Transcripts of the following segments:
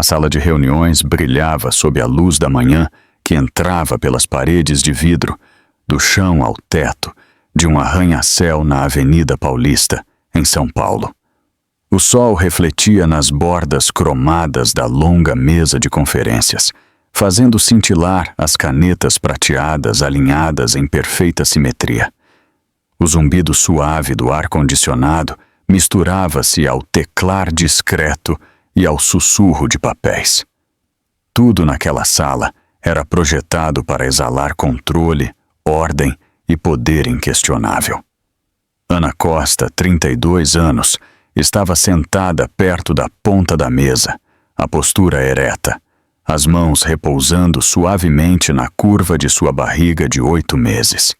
A sala de reuniões brilhava sob a luz da manhã que entrava pelas paredes de vidro, do chão ao teto, de um arranha-céu na Avenida Paulista, em São Paulo. O sol refletia nas bordas cromadas da longa mesa de conferências, fazendo cintilar as canetas prateadas alinhadas em perfeita simetria. O zumbido suave do ar-condicionado misturava-se ao teclar discreto e ao sussurro de papéis. Tudo naquela sala era projetado para exalar controle, ordem e poder inquestionável. Ana Costa, 32 anos, estava sentada perto da ponta da mesa, a postura ereta, as mãos repousando suavemente na curva de sua barriga de 8 meses.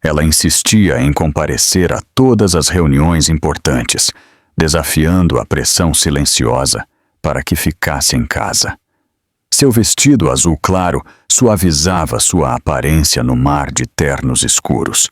Ela insistia em comparecer a todas as reuniões importantes, desafiando a pressão silenciosa para que ficasse em casa. Seu vestido azul claro suavizava sua aparência no mar de ternos escuros.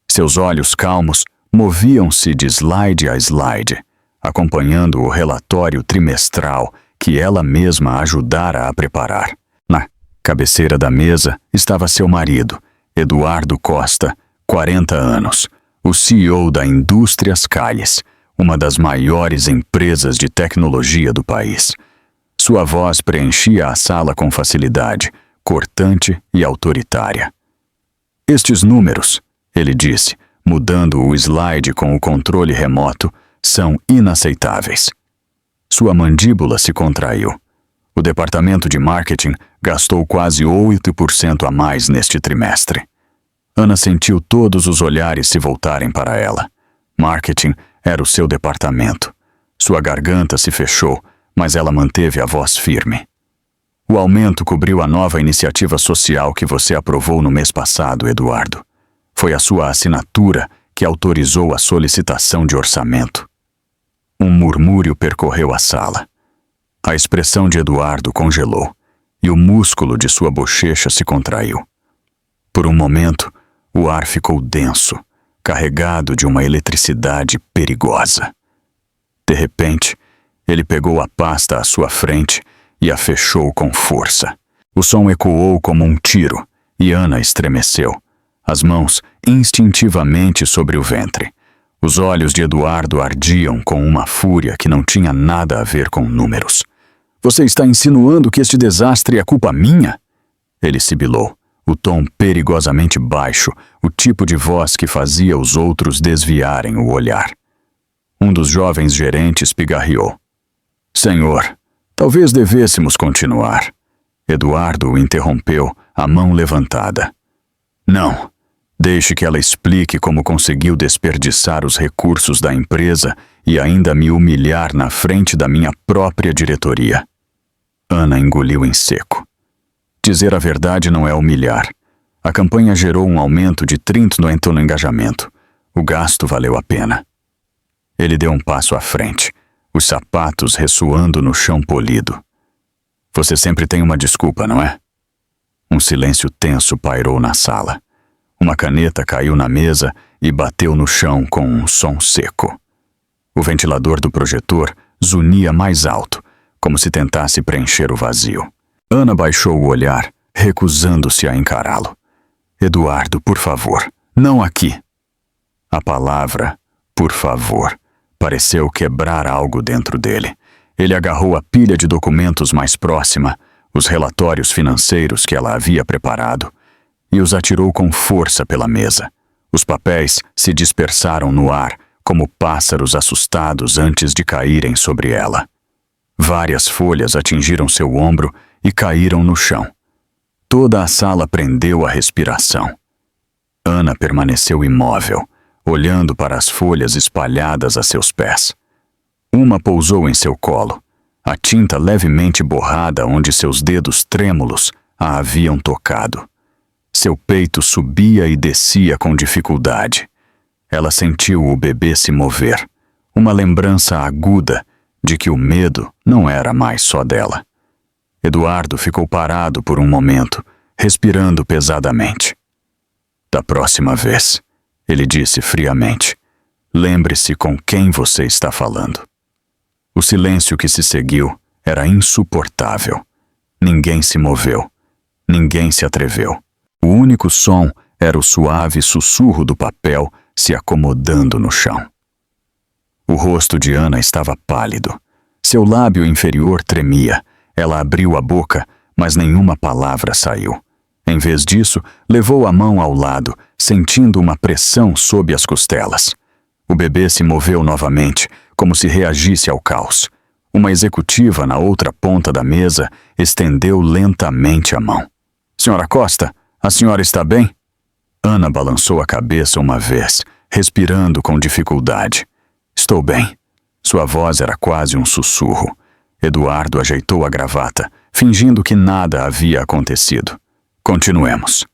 Seus olhos calmos moviam-se de slide a slide, acompanhando o relatório trimestral que ela mesma ajudara a preparar. Na cabeceira da mesa estava seu marido, Eduardo Costa, 40 anos, o CEO da Indústrias Calles, uma das maiores empresas de tecnologia do país. Sua voz preenchia a sala com facilidade, cortante e autoritária. Estes números, ele disse, mudando o slide com o controle remoto, são inaceitáveis. Sua mandíbula se contraiu. O departamento de marketing gastou quase 8% a mais neste trimestre. Ana sentiu todos os olhares se voltarem para ela. Marketing era o seu departamento. Sua garganta se fechou, mas ela manteve a voz firme. O aumento cobriu a nova iniciativa social que você aprovou no mês passado, Eduardo. Foi a sua assinatura que autorizou a solicitação de orçamento. Um murmúrio percorreu a sala. A expressão de Eduardo congelou e o músculo de sua bochecha se contraiu. Por um momento, o ar ficou denso, carregado de uma eletricidade perigosa. De repente, ele pegou a pasta à sua frente e a fechou com força. O som ecoou como um tiro e Ana estremeceu, as mãos instintivamente sobre o ventre. Os olhos de Eduardo ardiam com uma fúria que não tinha nada a ver com números. Você está insinuando que este desastre é culpa minha? Ele sibilou, o tom perigosamente baixo, o tipo de voz que fazia os outros desviarem o olhar. Um dos jovens gerentes pigarreou. Senhor, talvez devêssemos continuar. Eduardo o interrompeu, a mão levantada. Não. Deixe que ela explique como conseguiu desperdiçar os recursos da empresa e ainda me humilhar na frente da minha própria diretoria. Ana engoliu em seco. Dizer a verdade não é humilhar. A campanha gerou um aumento de 30% no engajamento. O gasto valeu a pena. Ele deu um passo à frente, os sapatos ressoando no chão polido. Você sempre tem uma desculpa, não é? Um silêncio tenso pairou na sala. Uma caneta caiu na mesa e bateu no chão com um som seco. O ventilador do projetor zunia mais alto, como se tentasse preencher o vazio. Ana baixou o olhar, recusando-se a encará-lo. Eduardo, por favor, não aqui. A palavra, por favor, pareceu quebrar algo dentro dele. Ele agarrou a pilha de documentos mais próxima, os relatórios financeiros que ela havia preparado, e os atirou com força pela mesa. Os papéis se dispersaram no ar, como pássaros assustados antes de caírem sobre ela. Várias folhas atingiram seu ombro e caíram no chão. Toda a sala prendeu a respiração. Ana permaneceu imóvel, olhando para as folhas espalhadas a seus pés. Uma pousou em seu colo, a tinta levemente borrada onde seus dedos trêmulos a haviam tocado. Seu peito subia e descia com dificuldade. Ela sentiu o bebê se mover, uma lembrança aguda de que o medo não era mais só dela. Eduardo ficou parado por um momento, respirando pesadamente. Da próxima vez, ele disse friamente, lembre-se com quem você está falando. O silêncio que se seguiu era insuportável. Ninguém se moveu. Ninguém se atreveu. O único som era o suave sussurro do papel se acomodando no chão. O rosto de Ana estava pálido. Seu lábio inferior tremia. Ela abriu a boca, mas nenhuma palavra saiu. Em vez disso, levou a mão ao lado, sentindo uma pressão sob as costelas. O bebê se moveu novamente, como se reagisse ao caos. Uma executiva na outra ponta da mesa estendeu lentamente a mão. "Senhora Costa, a senhora está bem?" Ana balançou a cabeça uma vez, respirando com dificuldade. "Estou bem." Sua voz era quase um sussurro. Eduardo ajeitou a gravata, fingindo que nada havia acontecido. "Continuemos."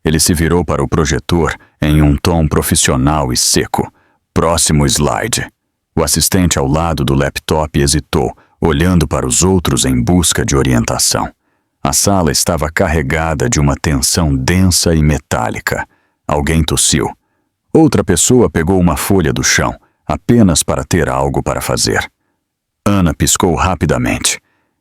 Ele se virou para o projetor em um tom profissional e seco. "Próximo slide." O assistente ao lado do laptop hesitou, olhando para os outros em busca de orientação. A sala estava carregada de uma tensão densa e metálica. Alguém tossiu. Outra pessoa pegou uma folha do chão, apenas para ter algo para fazer. Ana piscou rapidamente.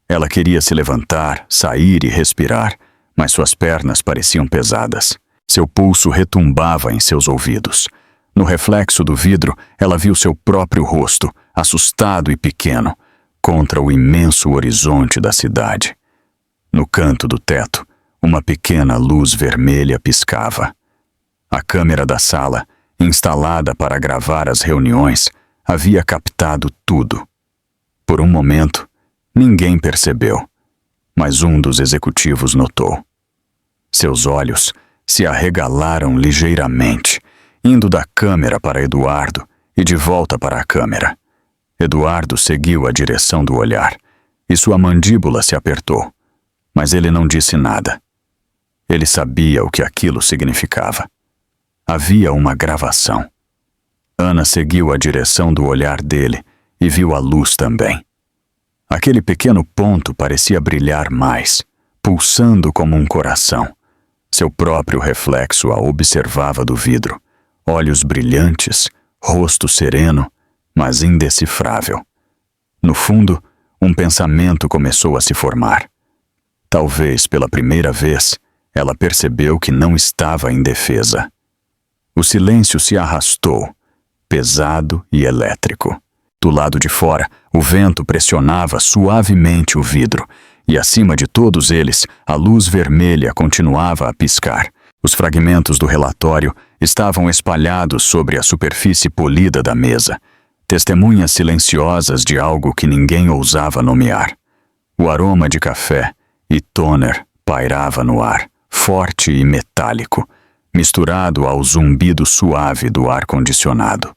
Ela queria se levantar, sair e respirar, mas suas pernas pareciam pesadas. Seu pulso retumbava em seus ouvidos. No reflexo do vidro, ela viu seu próprio rosto, assustado e pequeno, contra o imenso horizonte da cidade. No canto do teto, uma pequena luz vermelha piscava. A câmera da sala, instalada para gravar as reuniões, havia captado tudo. Por um momento, ninguém percebeu, mas um dos executivos notou. Seus olhos se arregalaram ligeiramente, indo da câmera para Eduardo e de volta para a câmera. Eduardo seguiu a direção do olhar e sua mandíbula se apertou, mas ele não disse nada. Ele sabia o que aquilo significava. Havia uma gravação. Ana seguiu a direção do olhar dele e viu a luz também. Aquele pequeno ponto parecia brilhar mais, pulsando como um coração. Seu próprio reflexo a observava do vidro. Olhos brilhantes, rosto sereno, mas indecifrável. No fundo, um pensamento começou a se formar. Talvez pela primeira vez, ela percebeu que não estava indefesa. O silêncio se arrastou, pesado e elétrico. Do lado de fora, o vento pressionava suavemente o vidro, e acima de todos eles, a luz vermelha continuava a piscar. Os fragmentos do relatório estavam espalhados sobre a superfície polida da mesa, testemunhas silenciosas de algo que ninguém ousava nomear. O aroma de café e toner pairava no ar, forte e metálico, misturado ao zumbido suave do ar-condicionado.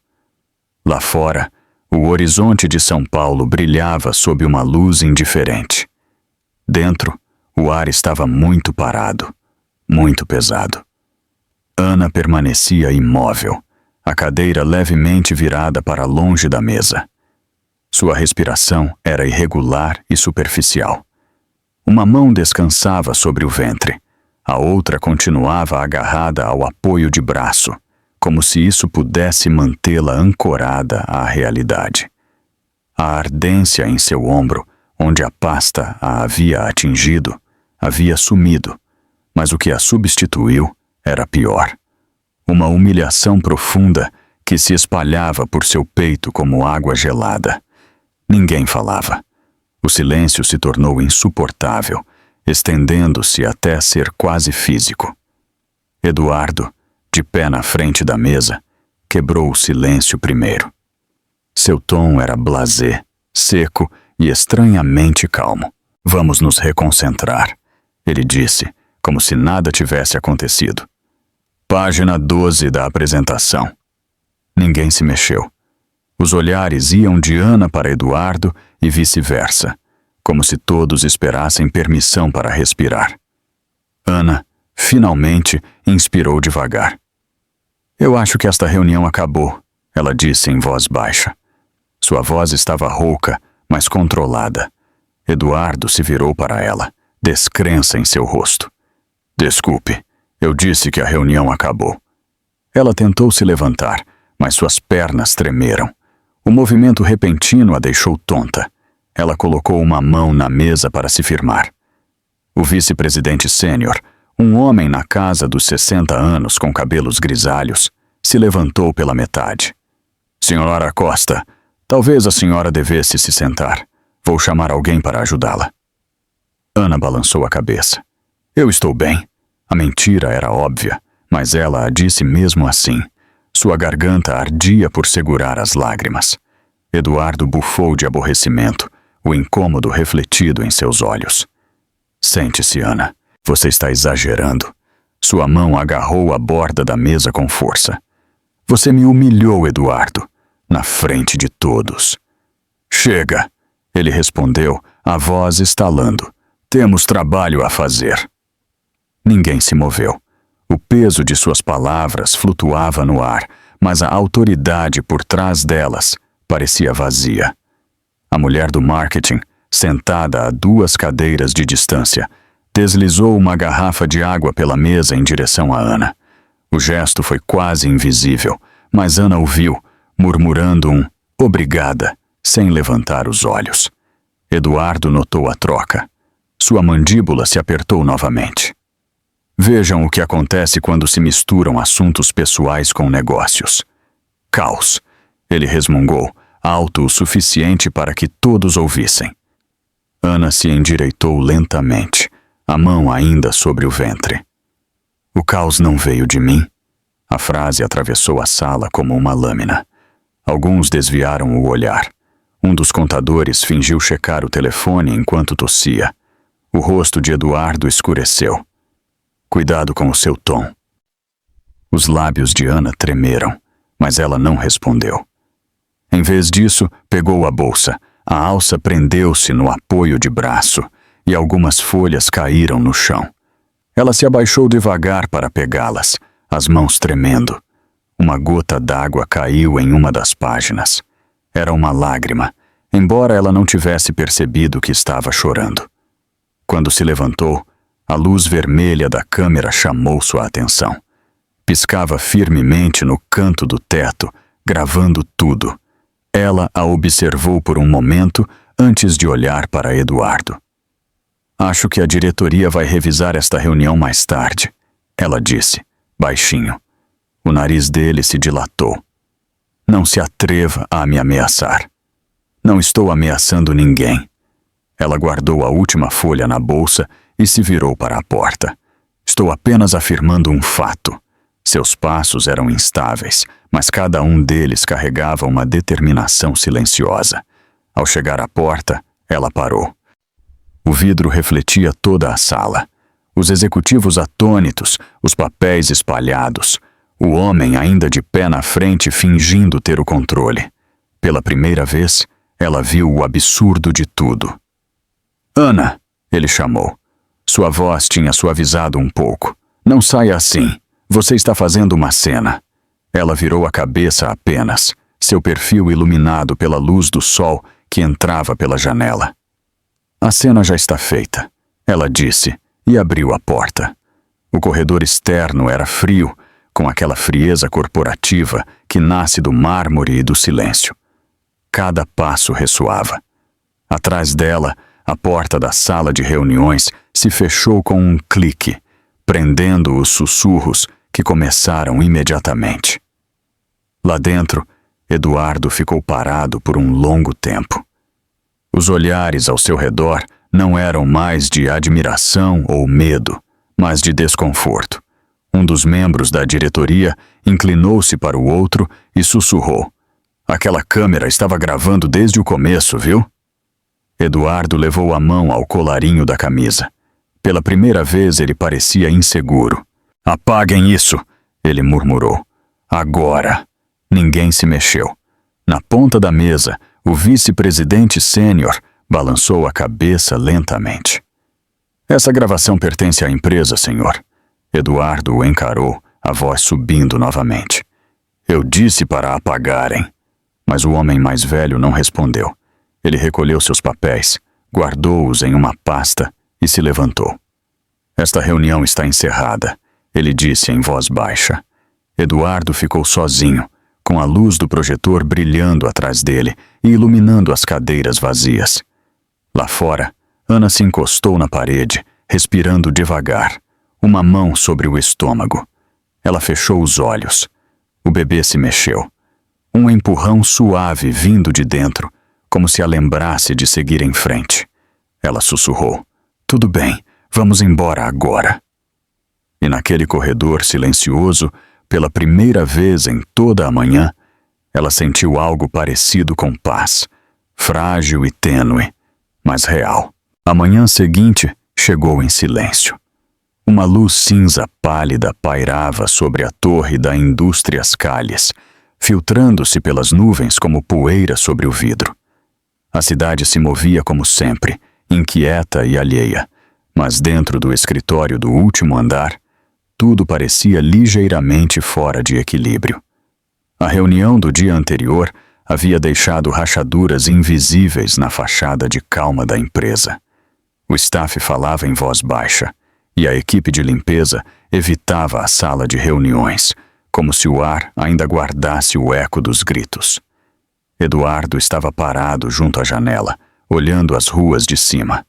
Lá fora, o horizonte de São Paulo brilhava sob uma luz indiferente. Dentro, o ar estava muito parado, muito pesado. Ana permanecia imóvel, a cadeira levemente virada para longe da mesa. Sua respiração era irregular e superficial. Uma mão descansava sobre o ventre, a outra continuava agarrada ao apoio de braço, como se isso pudesse mantê-la ancorada à realidade. A ardência em seu ombro, onde a pasta a havia atingido, havia sumido, mas o que a substituiu era pior. Uma humilhação profunda que se espalhava por seu peito como água gelada. Ninguém falava. O silêncio se tornou insuportável, estendendo-se até ser quase físico. Eduardo, de pé na frente da mesa, quebrou o silêncio primeiro. Seu tom era blasé, seco e estranhamente calmo. "Vamos nos reconcentrar", ele disse, como se nada tivesse acontecido. Página 12 da apresentação. Ninguém se mexeu. Os olhares iam de Ana para Eduardo e vice-versa, como se todos esperassem permissão para respirar. Ana, finalmente, inspirou devagar. "Eu acho que esta reunião acabou", ela disse em voz baixa. Sua voz estava rouca, mas controlada. Eduardo se virou para ela, descrença em seu rosto. "Desculpe, eu disse que a reunião acabou." Ela tentou se levantar, mas suas pernas tremeram. O movimento repentino a deixou tonta. ela colocou uma mão na mesa para se firmar. O vice-presidente sênior, um homem na casa dos 60 anos com cabelos grisalhos, se levantou pela metade. Senhora Costa, talvez a senhora devesse se sentar. Vou chamar alguém para ajudá-la. Ana balançou a cabeça. Eu estou bem. A mentira era óbvia, mas ela a disse mesmo assim. Sua garganta ardia por segurar as lágrimas. Eduardo bufou de aborrecimento, o incômodo refletido em seus olhos. Sente-se, Ana. Você está exagerando. Sua mão agarrou a borda da mesa com força. Você me humilhou, Eduardo, na frente de todos. Chega, ele respondeu, a voz estalando. Temos trabalho a fazer. Ninguém se moveu. O peso de suas palavras flutuava no ar, mas a autoridade por trás delas parecia vazia. A mulher do marketing, sentada a 2 cadeiras de distância, deslizou uma garrafa de água pela mesa em direção a Ana. O gesto foi quase invisível, mas Ana o viu, murmurando um "obrigada", sem levantar os olhos. Eduardo notou a troca. Sua mandíbula se apertou novamente. Vejam o que acontece quando se misturam assuntos pessoais com negócios. Caos. Ele resmungou, alto o suficiente para que todos ouvissem. Ana se endireitou lentamente, a mão ainda sobre o ventre. O caos não veio de mim. A frase atravessou a sala como uma lâmina. Alguns desviaram o olhar. Um dos contadores fingiu checar o telefone enquanto tossia. O rosto de Eduardo escureceu. Cuidado com o seu tom. Os lábios de Ana tremeram, mas ela não respondeu. Em vez disso, pegou a bolsa. A alça prendeu-se no apoio de braço e algumas folhas caíram no chão. Ela se abaixou devagar para pegá-las, as mãos tremendo. Uma gota d'água caiu em uma das páginas. Era uma lágrima, embora ela não tivesse percebido que estava chorando. Quando se levantou, a luz vermelha da câmera chamou sua atenção. Piscava firmemente no canto do teto, gravando tudo. Ela a observou por um momento antes de olhar para Eduardo. Acho que a diretoria vai revisar esta reunião mais tarde, ela disse, baixinho. O nariz dele se dilatou. Não se atreva a me ameaçar. Não estou ameaçando ninguém. Ela guardou a última folha na bolsa e se virou para a porta. Estou apenas afirmando um fato. Seus passos eram instáveis, mas cada um deles carregava uma determinação silenciosa. Ao chegar à porta, ela parou. O vidro refletia toda a sala. Os executivos atônitos, os papéis espalhados, o homem ainda de pé na frente fingindo ter o controle. Pela primeira vez, ela viu o absurdo de tudo. Ana, ele chamou. Sua voz tinha suavizado um pouco. Não saia assim. Você está fazendo uma cena. Ela virou a cabeça apenas, seu perfil iluminado pela luz do sol que entrava pela janela. A cena já está feita, ela disse, e abriu a porta. O corredor externo era frio, com aquela frieza corporativa que nasce do mármore e do silêncio. Cada passo ressoava. Atrás dela, a porta da sala de reuniões se fechou com um clique, prendendo os sussurros que começaram imediatamente. Lá dentro, Eduardo ficou parado por um longo tempo. Os olhares ao seu redor não eram mais de admiração ou medo, mas de desconforto. Um dos membros da diretoria inclinou-se para o outro e sussurrou. Aquela câmera estava gravando desde o começo, viu? Eduardo levou a mão ao colarinho da camisa. Pela primeira vez ele parecia inseguro. Apaguem isso, ele murmurou. Agora. Ninguém se mexeu. Na ponta da mesa, o vice-presidente sênior balançou a cabeça lentamente. Essa gravação pertence à empresa, senhor. Eduardo o encarou, a voz subindo novamente. Eu disse para apagarem. Mas o homem mais velho não respondeu. Ele recolheu seus papéis, guardou-os em uma pasta e se levantou. Esta reunião está encerrada, ele disse em voz baixa. Eduardo ficou sozinho, com a luz do projetor brilhando atrás dele e iluminando as cadeiras vazias. Lá fora, Ana se encostou na parede, respirando devagar, uma mão sobre o estômago. Ela fechou os olhos. O bebê se mexeu. Um empurrão suave vindo de dentro, como se a lembrasse de seguir em frente. Ela sussurrou: "Tudo bem, vamos embora agora." E naquele corredor silencioso, pela primeira vez em toda a manhã, ela sentiu algo parecido com paz, frágil e tênue, mas real. A manhã seguinte chegou em silêncio. Uma luz cinza pálida pairava sobre a torre da Indústrias Calles, filtrando-se pelas nuvens como poeira sobre o vidro. A cidade se movia como sempre, inquieta e alheia, mas dentro do escritório do último andar, tudo parecia ligeiramente fora de equilíbrio. A reunião do dia anterior havia deixado rachaduras invisíveis na fachada de calma da empresa. O staff falava em voz baixa, e a equipe de limpeza evitava a sala de reuniões, como se o ar ainda guardasse o eco dos gritos. Eduardo estava parado junto à janela, olhando as ruas de cima.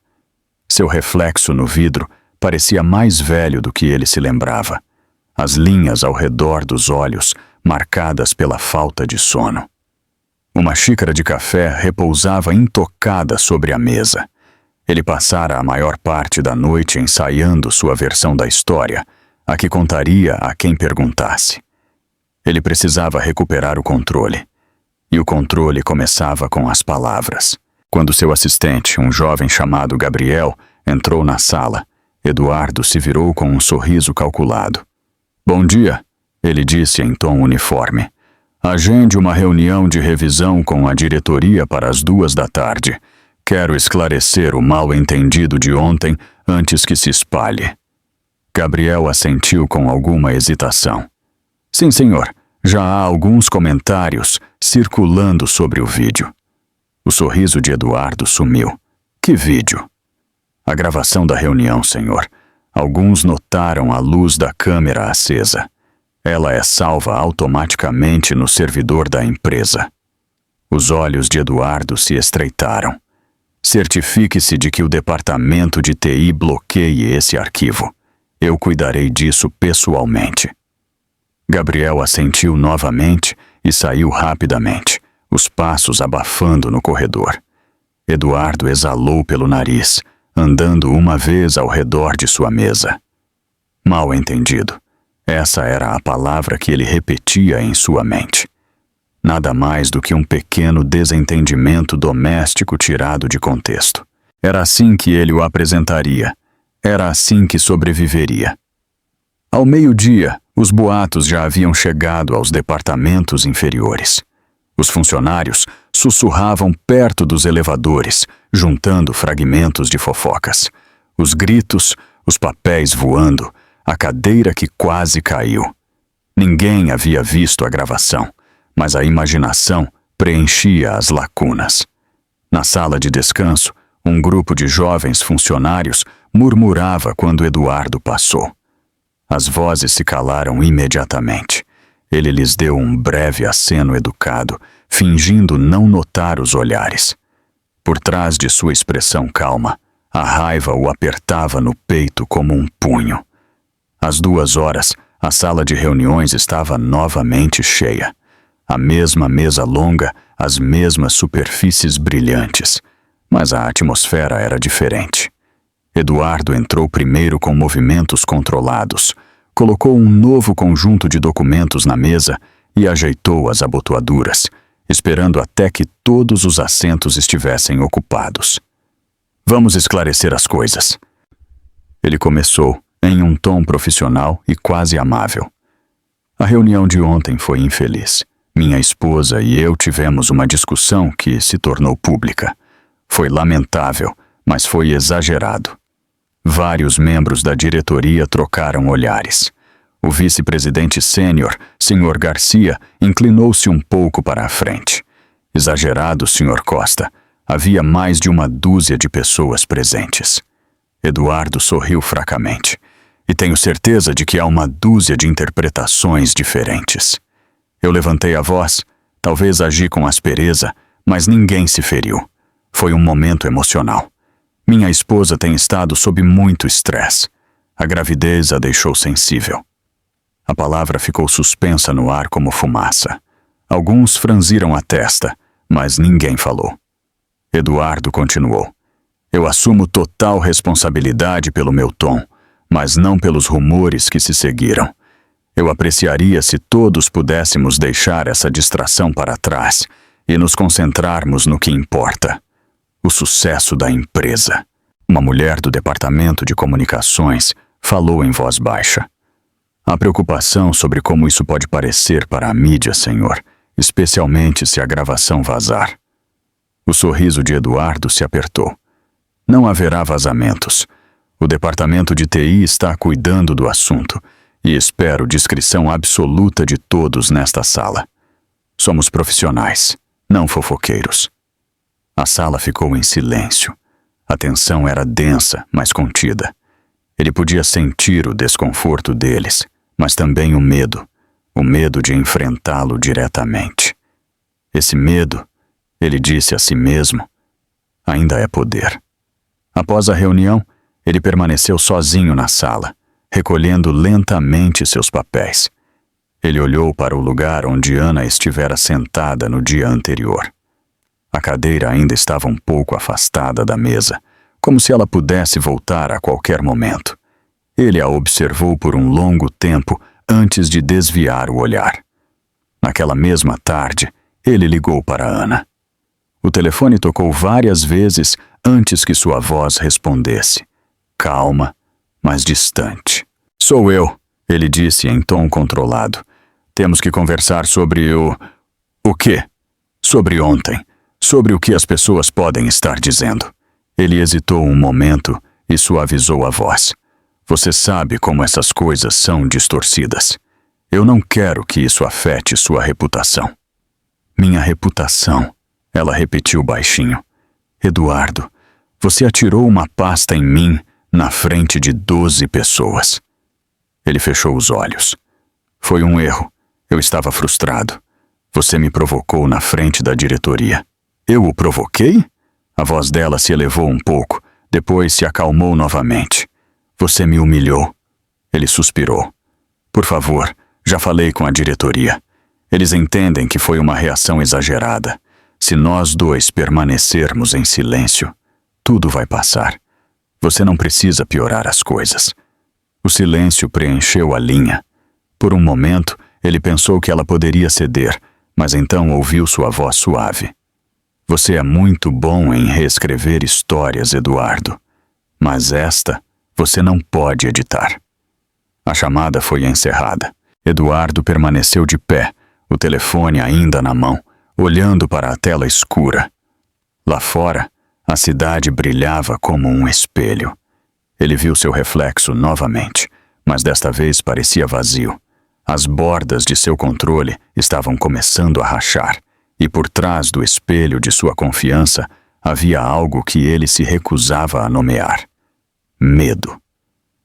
Seu reflexo no vidro parecia mais velho do que ele se lembrava. As linhas ao redor dos olhos, marcadas pela falta de sono. Uma xícara de café repousava intocada sobre a mesa. Ele passara a maior parte da noite ensaiando sua versão da história, a que contaria a quem perguntasse. Ele precisava recuperar o controle. E o controle começava com as palavras. Quando seu assistente, um jovem chamado Gabriel, entrou na sala, Eduardo se virou com um sorriso calculado. "Bom dia", ele disse em tom uniforme. "Agende uma reunião de revisão com a diretoria para as 14h. Quero esclarecer o mal-entendido de ontem antes que se espalhe." Gabriel assentiu com alguma hesitação. "Sim, senhor. Já há alguns comentários circulando sobre o vídeo." O sorriso de Eduardo sumiu. "Que vídeo?" "A gravação da reunião, senhor. Alguns notaram a luz da câmera acesa. Ela é salva automaticamente no servidor da empresa." Os olhos de Eduardo se estreitaram. "Certifique-se de que o departamento de TI bloqueie esse arquivo. Eu cuidarei disso pessoalmente." Gabriel assentiu novamente e saiu rapidamente, os passos abafando no corredor. Eduardo exalou pelo nariz, andando uma vez ao redor de sua mesa. Mal entendido. Essa era a palavra que ele repetia em sua mente. Nada mais do que um pequeno desentendimento doméstico tirado de contexto. Era assim que ele o apresentaria. Era assim que sobreviveria. Ao meio-dia, os boatos já haviam chegado aos departamentos inferiores. Os funcionários sussurravam perto dos elevadores, juntando fragmentos de fofocas. Os gritos, os papéis voando, a cadeira que quase caiu. Ninguém havia visto a gravação, mas a imaginação preenchia as lacunas. Na sala de descanso, um grupo de jovens funcionários murmurava quando Eduardo passou. As vozes se calaram imediatamente. Ele lhes deu um breve aceno educado, fingindo não notar os olhares. Por trás de sua expressão calma, a raiva o apertava no peito como um punho. Às 2h, a sala de reuniões estava novamente cheia. A mesma mesa longa, as mesmas superfícies brilhantes, mas a atmosfera era diferente. Eduardo entrou primeiro com movimentos controlados, colocou um novo conjunto de documentos na mesa e ajeitou as abotoaduras, esperando até que todos os assentos estivessem ocupados. "Vamos esclarecer as coisas." Ele começou, em um tom profissional e quase amável. "A reunião de ontem foi infeliz. Minha esposa e eu tivemos uma discussão que se tornou pública. Foi lamentável, mas foi exagerado. Vários membros da diretoria trocaram olhares. O vice-presidente sênior, Sr. Garcia, inclinou-se um pouco para a frente. Exagerado, Sr. Costa. Havia mais de 12 de pessoas presentes." Eduardo sorriu fracamente. "E tenho certeza de que há 12 de interpretações diferentes." Eu levantei a voz, talvez agi com aspereza, mas ninguém se feriu. Foi um momento emocional. Minha esposa tem estado sob muito estresse. A gravidez a deixou sensível. A palavra ficou suspensa no ar como fumaça. Alguns franziram a testa, mas ninguém falou. Eduardo continuou. Eu assumo total responsabilidade pelo meu tom, mas não pelos rumores que se seguiram. Eu apreciaria se todos pudéssemos deixar essa distração para trás e nos concentrarmos no que importa: o sucesso da empresa. Uma mulher do departamento de comunicações falou em voz baixa. Há preocupação sobre como isso pode parecer para a mídia, senhor, especialmente se a gravação vazar. O sorriso de Eduardo se apertou. Não haverá vazamentos. O departamento de TI está cuidando do assunto e espero discrição absoluta de todos nesta sala. Somos profissionais, não fofoqueiros. A sala ficou em silêncio. A tensão era densa, mas contida. Ele podia sentir o desconforto deles, mas também o medo de enfrentá-lo diretamente. Esse medo, ele disse a si mesmo, ainda é poder. Após a reunião, ele permaneceu sozinho na sala, recolhendo lentamente seus papéis. Ele olhou para o lugar onde Ana estivera sentada no dia anterior. A cadeira ainda estava um pouco afastada da mesa, como se ela pudesse voltar a qualquer momento. Ele a observou por um longo tempo antes de desviar o olhar. Naquela mesma tarde, ele ligou para Ana. O telefone tocou várias vezes antes que sua voz respondesse. Calma, mas distante. Sou eu, ele disse em tom controlado. Temos que conversar sobre o quê? Sobre ontem. Sobre o que as pessoas podem estar dizendo. Ele hesitou um momento e suavizou a voz. Você sabe como essas coisas são distorcidas. Eu não quero que isso afete sua reputação. Minha reputação, ela repetiu baixinho. Eduardo, você atirou uma pasta em mim na frente de 12 pessoas. Ele fechou os olhos. Foi um erro. Eu estava frustrado. Você me provocou na frente da diretoria. Eu o provoquei? A voz dela se elevou um pouco, depois se acalmou novamente. Você me humilhou. Ele suspirou. Por favor, já falei com a diretoria. Eles entendem que foi uma reação exagerada. Se nós dois permanecermos em silêncio, tudo vai passar. Você não precisa piorar as coisas. O silêncio preencheu a linha. Por um momento, ele pensou que ela poderia ceder, mas então ouviu sua voz suave. Você é muito bom em reescrever histórias, Eduardo. Mas esta, você não pode editar. A chamada foi encerrada. Eduardo permaneceu de pé, o telefone ainda na mão, olhando para a tela escura. Lá fora, a cidade brilhava como um espelho. Ele viu seu reflexo novamente, mas desta vez parecia vazio. As bordas de seu controle estavam começando a rachar, e por trás do espelho de sua confiança havia algo que ele se recusava a nomear: medo.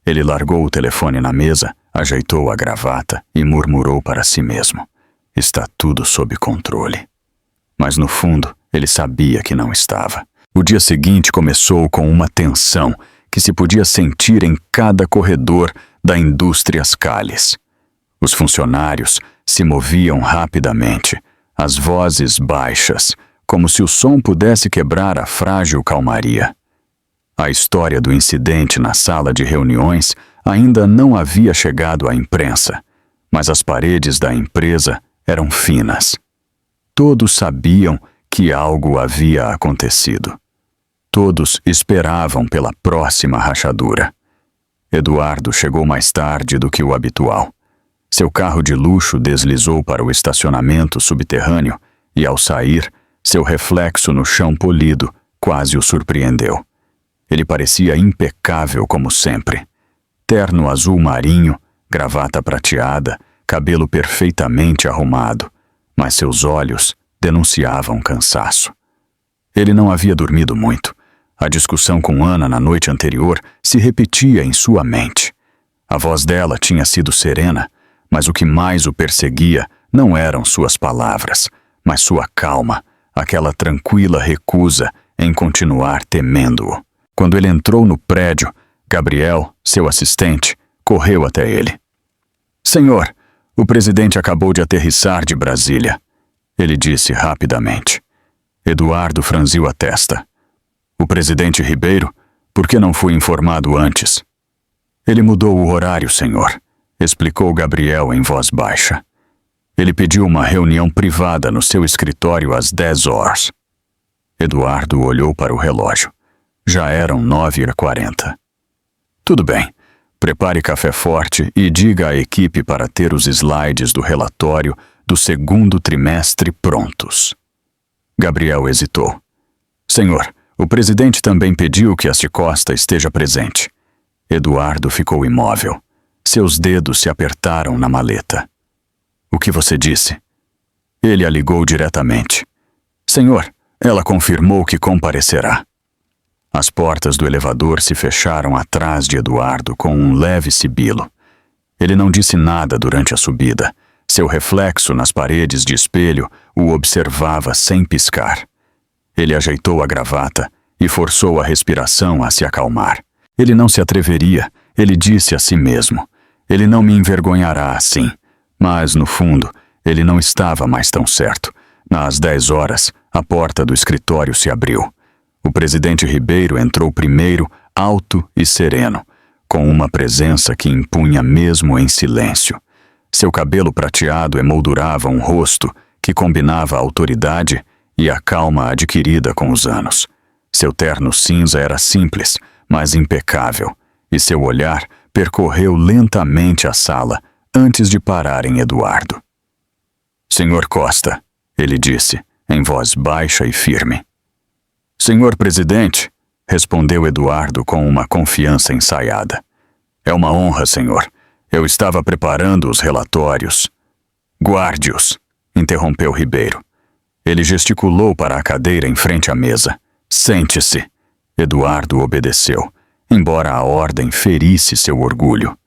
Ele largou o telefone na mesa, ajeitou a gravata e murmurou para si mesmo: está tudo sob controle. Mas no fundo, ele sabia que não estava. O dia seguinte começou com uma tensão que se podia sentir em cada corredor da Indústrias Calles. Os funcionários se moviam rapidamente, as vozes baixas, como se o som pudesse quebrar a frágil calmaria. A história do incidente na sala de reuniões ainda não havia chegado à imprensa, mas as paredes da empresa eram finas. Todos sabiam que algo havia acontecido. Todos esperavam pela próxima rachadura. Eduardo chegou mais tarde do que o habitual. Seu carro de luxo deslizou para o estacionamento subterrâneo e, ao sair, seu reflexo no chão polido quase o surpreendeu. Ele parecia impecável como sempre. Terno azul marinho, gravata prateada, cabelo perfeitamente arrumado, mas seus olhos denunciavam cansaço. Ele não havia dormido muito. A discussão com Ana na noite anterior se repetia em sua mente. A voz dela tinha sido serena, mas o que mais o perseguia não eram suas palavras, mas sua calma, aquela tranquila recusa em continuar temendo-o. Quando ele entrou no prédio, Gabriel, seu assistente, correu até ele. Senhor, o presidente acabou de aterrissar de Brasília, ele disse rapidamente. Eduardo franziu a testa. O presidente Ribeiro? Por que não fui informado antes? Ele mudou o horário, senhor, explicou Gabriel em voz baixa. Ele pediu uma reunião privada no seu escritório às 10 horas. Eduardo olhou para o relógio. Já eram 9h40. Tudo bem. Prepare café forte e diga à equipe para ter os slides do relatório do segundo trimestre prontos. Gabriel hesitou. Senhor, o presidente também pediu que Haste Costa esteja presente. Eduardo ficou imóvel. Seus dedos se apertaram na maleta. O que você disse? Ele a ligou diretamente. Senhor, ela confirmou que comparecerá. As portas do elevador se fecharam atrás de Eduardo com um leve sibilo. Ele não disse nada durante a subida. Seu reflexo nas paredes de espelho o observava sem piscar. Ele ajeitou a gravata e forçou a respiração a se acalmar. Ele não se atreveria, ele disse a si mesmo. Ele não me envergonhará assim. Mas, no fundo, ele não estava mais tão certo. Às 10 horas, a porta do escritório se abriu. O presidente Ribeiro entrou primeiro, alto e sereno, com uma presença que impunha mesmo em silêncio. Seu cabelo prateado emoldurava um rosto que combinava a autoridade e a calma adquirida com os anos. Seu terno cinza era simples, mas impecável, e seu olhar percorreu lentamente a sala antes de parar em Eduardo. Senhor Costa, ele disse, em voz baixa e firme. Senhor presidente, respondeu Eduardo com uma confiança ensaiada. É uma honra, senhor. Eu estava preparando os relatórios. Guarde-os, interrompeu Ribeiro. Ele gesticulou para a cadeira em frente à mesa. Sente-se. Eduardo obedeceu, embora a ordem ferisse seu orgulho.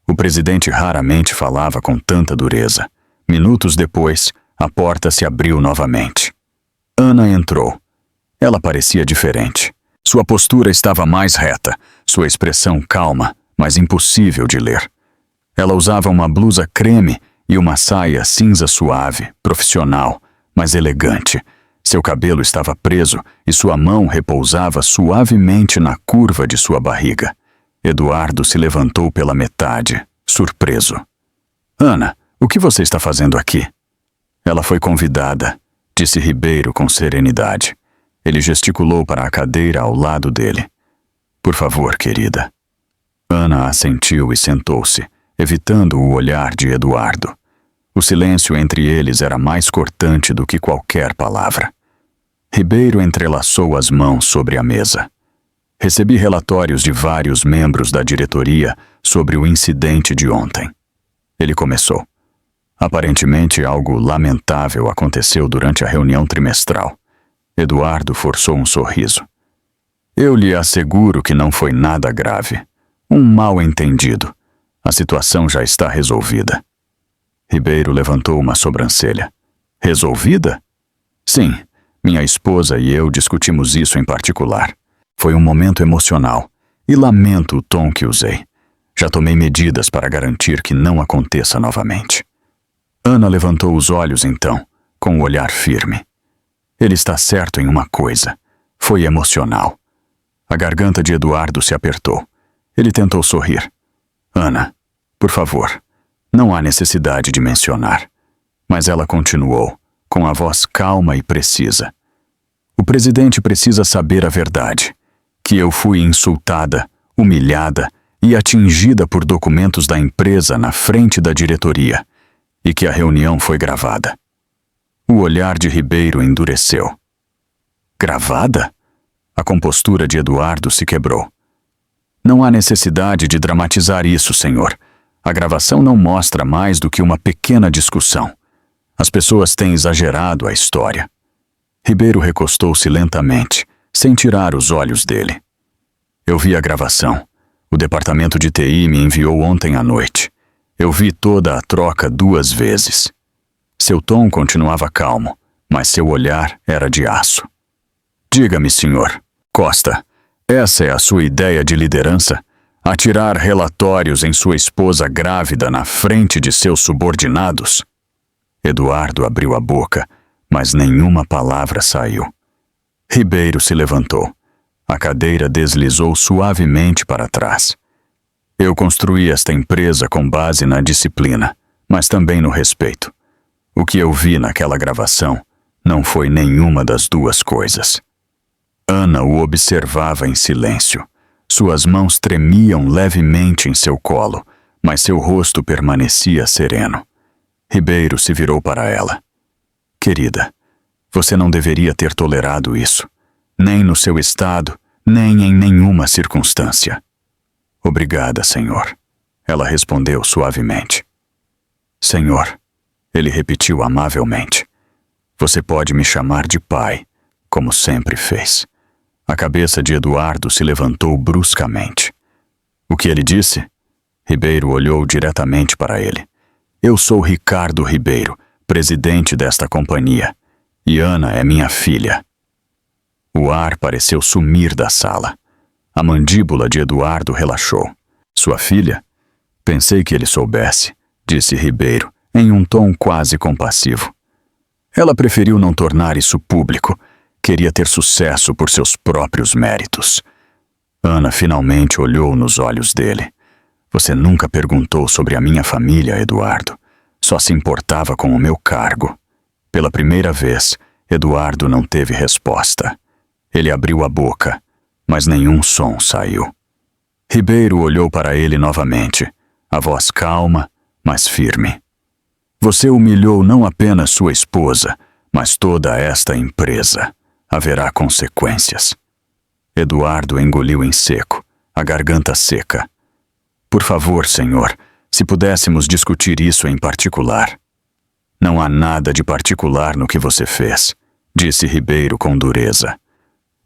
O presidente raramente falava com tanta dureza. Minutos depois, a porta se abriu novamente. Ana entrou. Ela parecia diferente. Sua postura estava mais reta, sua expressão calma, mas impossível de ler. Ela usava uma blusa creme e uma saia cinza suave, profissional, mas elegante. Seu cabelo estava preso e sua mão repousava suavemente na curva de sua barriga. Eduardo se levantou pela metade, surpreso. Ana, o que você está fazendo aqui? Ela foi convidada, disse Ribeiro com serenidade. Ele gesticulou para a cadeira ao lado dele. Por favor, querida. Ana assentiu e sentou-se, evitando o olhar de Eduardo. O silêncio entre eles era mais cortante do que qualquer palavra. Ribeiro entrelaçou as mãos sobre a mesa. Recebi relatórios de vários membros da diretoria sobre o incidente de ontem. Ele começou. Aparentemente, algo lamentável aconteceu durante a reunião trimestral. Eduardo forçou um sorriso. Eu lhe asseguro que não foi nada grave. Um mal-entendido. A situação já está resolvida. Ribeiro levantou uma sobrancelha. Resolvida? Sim, minha esposa e eu discutimos isso em particular. Foi um momento emocional, e lamento o tom que usei. Já tomei medidas para garantir que não aconteça novamente. Ana levantou os olhos então, com o olhar firme. Ele está certo em uma coisa. Foi emocional. A garganta de Eduardo se apertou. Ele tentou sorrir. Ana, por favor, não há necessidade de mencionar. Mas ela continuou, com a voz calma e precisa. O presidente precisa saber a verdade. Que eu fui insultada, humilhada e atingida por documentos da empresa na frente da diretoria. E que a reunião foi gravada. O olhar de Ribeiro endureceu. Gravada? A compostura de Eduardo se quebrou. Não há necessidade de dramatizar isso, senhor. A gravação não mostra mais do que uma pequena discussão. As pessoas têm exagerado a história. Ribeiro recostou-se lentamente, sem tirar os olhos dele. Eu vi a gravação. O departamento de TI me enviou ontem à noite. Eu vi toda a troca 2 vezes. Seu tom continuava calmo, mas seu olhar era de aço. Diga-me, senhor. Costa, Essa é a sua ideia de liderança? Atirar relatórios em sua esposa grávida na frente de seus subordinados? Eduardo abriu a boca, mas nenhuma palavra saiu. Ribeiro se levantou. A cadeira deslizou suavemente para trás. Eu construí esta empresa com base na disciplina, mas também no respeito. O que eu vi naquela gravação não foi nenhuma das duas coisas. Ana o observava em silêncio. Suas mãos tremiam levemente em seu colo, mas seu rosto permanecia sereno. Ribeiro se virou para ela. Querida, você não deveria ter tolerado isso, nem no seu estado, nem em nenhuma circunstância. Obrigada, Senhor, ela respondeu suavemente. Senhor, ele repetiu amavelmente. Você pode me chamar de pai, como sempre fez. A cabeça de Eduardo se levantou bruscamente. O que ele disse? Ribeiro olhou diretamente para ele. Eu sou Ricardo Ribeiro, presidente desta companhia, e Ana é minha filha. O ar pareceu sumir da sala. A mandíbula de Eduardo relaxou. Sua filha? Pensei que ele soubesse, disse Ribeiro, em um tom quase compassivo. Ela preferiu não tornar isso público. Queria ter sucesso por seus próprios méritos. Ana finalmente olhou nos olhos dele. Você nunca perguntou sobre a minha família, Eduardo. Só se importava com o meu cargo. Pela primeira vez, Eduardo não teve resposta. Ele abriu a boca, mas nenhum som saiu. Ribeiro olhou para ele novamente, a voz calma, mas firme. Você humilhou não apenas sua esposa, mas toda esta empresa. Haverá consequências. Eduardo engoliu em seco, a garganta seca. Por favor, senhor, se pudéssemos discutir isso em particular. Não há nada de particular no que você fez, disse Ribeiro com dureza.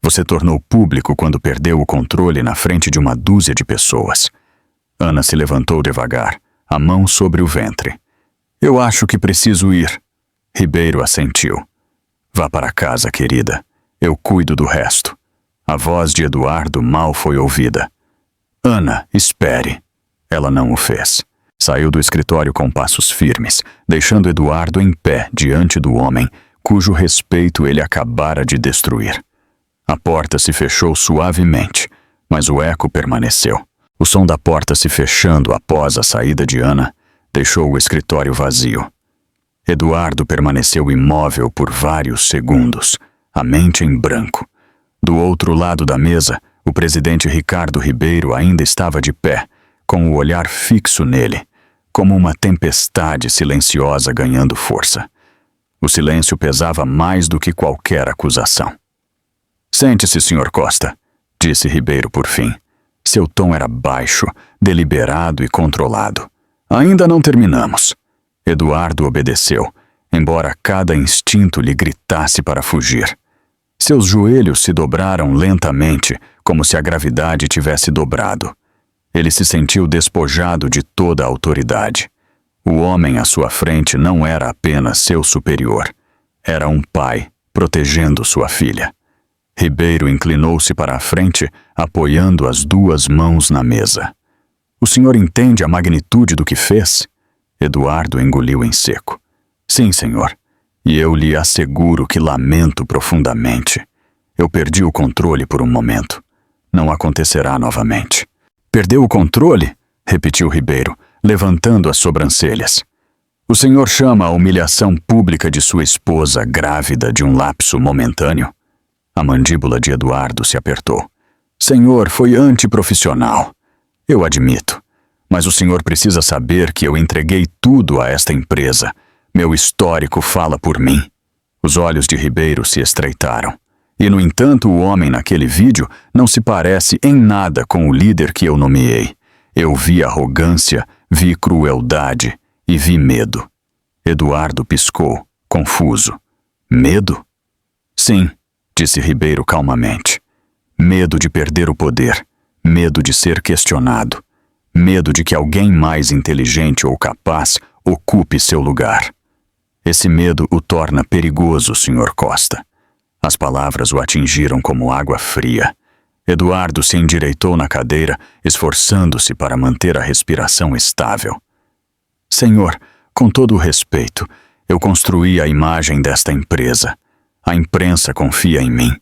Você tornou público quando perdeu o controle na frente de uma dúzia de pessoas. Ana se levantou devagar, a mão sobre o ventre. Eu acho que preciso ir. Ribeiro assentiu. Vá para casa, querida. Eu cuido do resto. A voz de Eduardo mal foi ouvida. Ana, espere. Ela não o fez. Saiu do escritório com passos firmes, deixando Eduardo em pé diante do homem, cujo respeito ele acabara de destruir. A porta se fechou suavemente, mas o eco permaneceu. O som da porta se fechando após a saída de Ana deixou o escritório vazio. Eduardo permaneceu imóvel por vários segundos, a mente em branco. Do outro lado da mesa, o presidente Ricardo Ribeiro ainda estava de pé, com o olhar fixo nele, como uma tempestade silenciosa ganhando força. O silêncio pesava mais do que qualquer acusação. Sente-se, Sr. Costa, disse Ribeiro por fim. Seu tom era baixo, deliberado e controlado. Ainda não terminamos. Eduardo obedeceu, embora cada instinto lhe gritasse para fugir. Seus joelhos se dobraram lentamente, como se a gravidade tivesse dobrado. Ele se sentiu despojado de toda a autoridade. O homem à sua frente não era apenas seu superior. Era um pai, protegendo sua filha. Ribeiro inclinou-se para a frente, apoiando as duas mãos na mesa. O senhor entende a magnitude do que fez? Eduardo engoliu em seco. Sim, senhor. E eu lhe asseguro que lamento profundamente. Eu perdi o controle por um momento. Não acontecerá novamente. Perdeu o controle? Repetiu Ribeiro, levantando as sobrancelhas. O senhor chama a humilhação pública de sua esposa grávida de um lapso momentâneo? A mandíbula de Eduardo se apertou. Senhor, foi antiprofissional. Eu admito. Mas o senhor precisa saber que eu entreguei tudo a esta empresa. Meu histórico fala por mim. Os olhos de Ribeiro se estreitaram. E, no entanto, o homem naquele vídeo não se parece em nada com o líder que eu nomeei. Eu vi arrogância, vi crueldade e vi medo. Eduardo piscou, confuso. Medo? Sim, disse Ribeiro calmamente. Medo de perder o poder. Medo de ser questionado. Medo de que alguém mais inteligente ou capaz ocupe seu lugar. Esse medo o torna perigoso, Sr. Costa. As palavras o atingiram como água fria. Eduardo se endireitou na cadeira, esforçando-se para manter a respiração estável. Senhor, com todo o respeito, eu construí a imagem desta empresa. A imprensa confia em mim.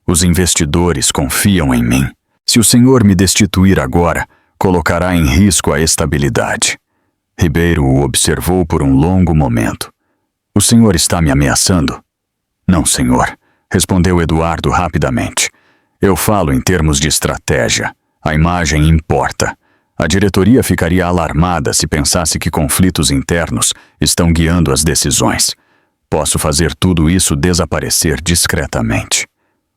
Os investidores confiam em mim. Se o senhor me destituir agora, colocará em risco a estabilidade. Ribeiro o observou por um longo momento. O senhor está me ameaçando? Não, senhor, respondeu Eduardo rapidamente. Eu falo em termos de estratégia. A imagem importa. A diretoria ficaria alarmada se pensasse que conflitos internos estão guiando as decisões. Posso fazer tudo isso desaparecer discretamente.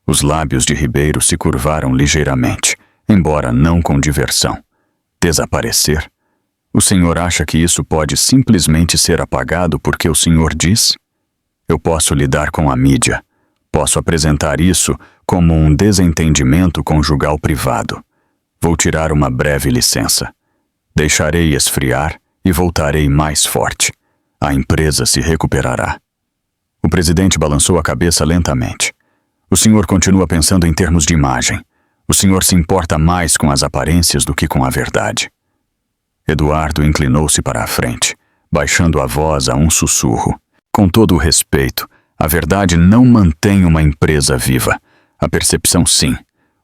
Os lábios de Ribeiro se curvaram ligeiramente, embora não com diversão. Desaparecer? O senhor acha que isso pode simplesmente ser apagado porque o senhor diz? Eu posso lidar com a mídia. Posso apresentar isso como um desentendimento conjugal privado. Vou tirar uma breve licença. Deixarei esfriar e voltarei mais forte. A empresa se recuperará. O presidente balançou a cabeça lentamente. O senhor continua pensando em termos de imagem. O senhor se importa mais com as aparências do que com a verdade. Eduardo inclinou-se para a frente, baixando a voz a um sussurro. Com todo o respeito, a verdade não mantém uma empresa viva. A percepção, sim.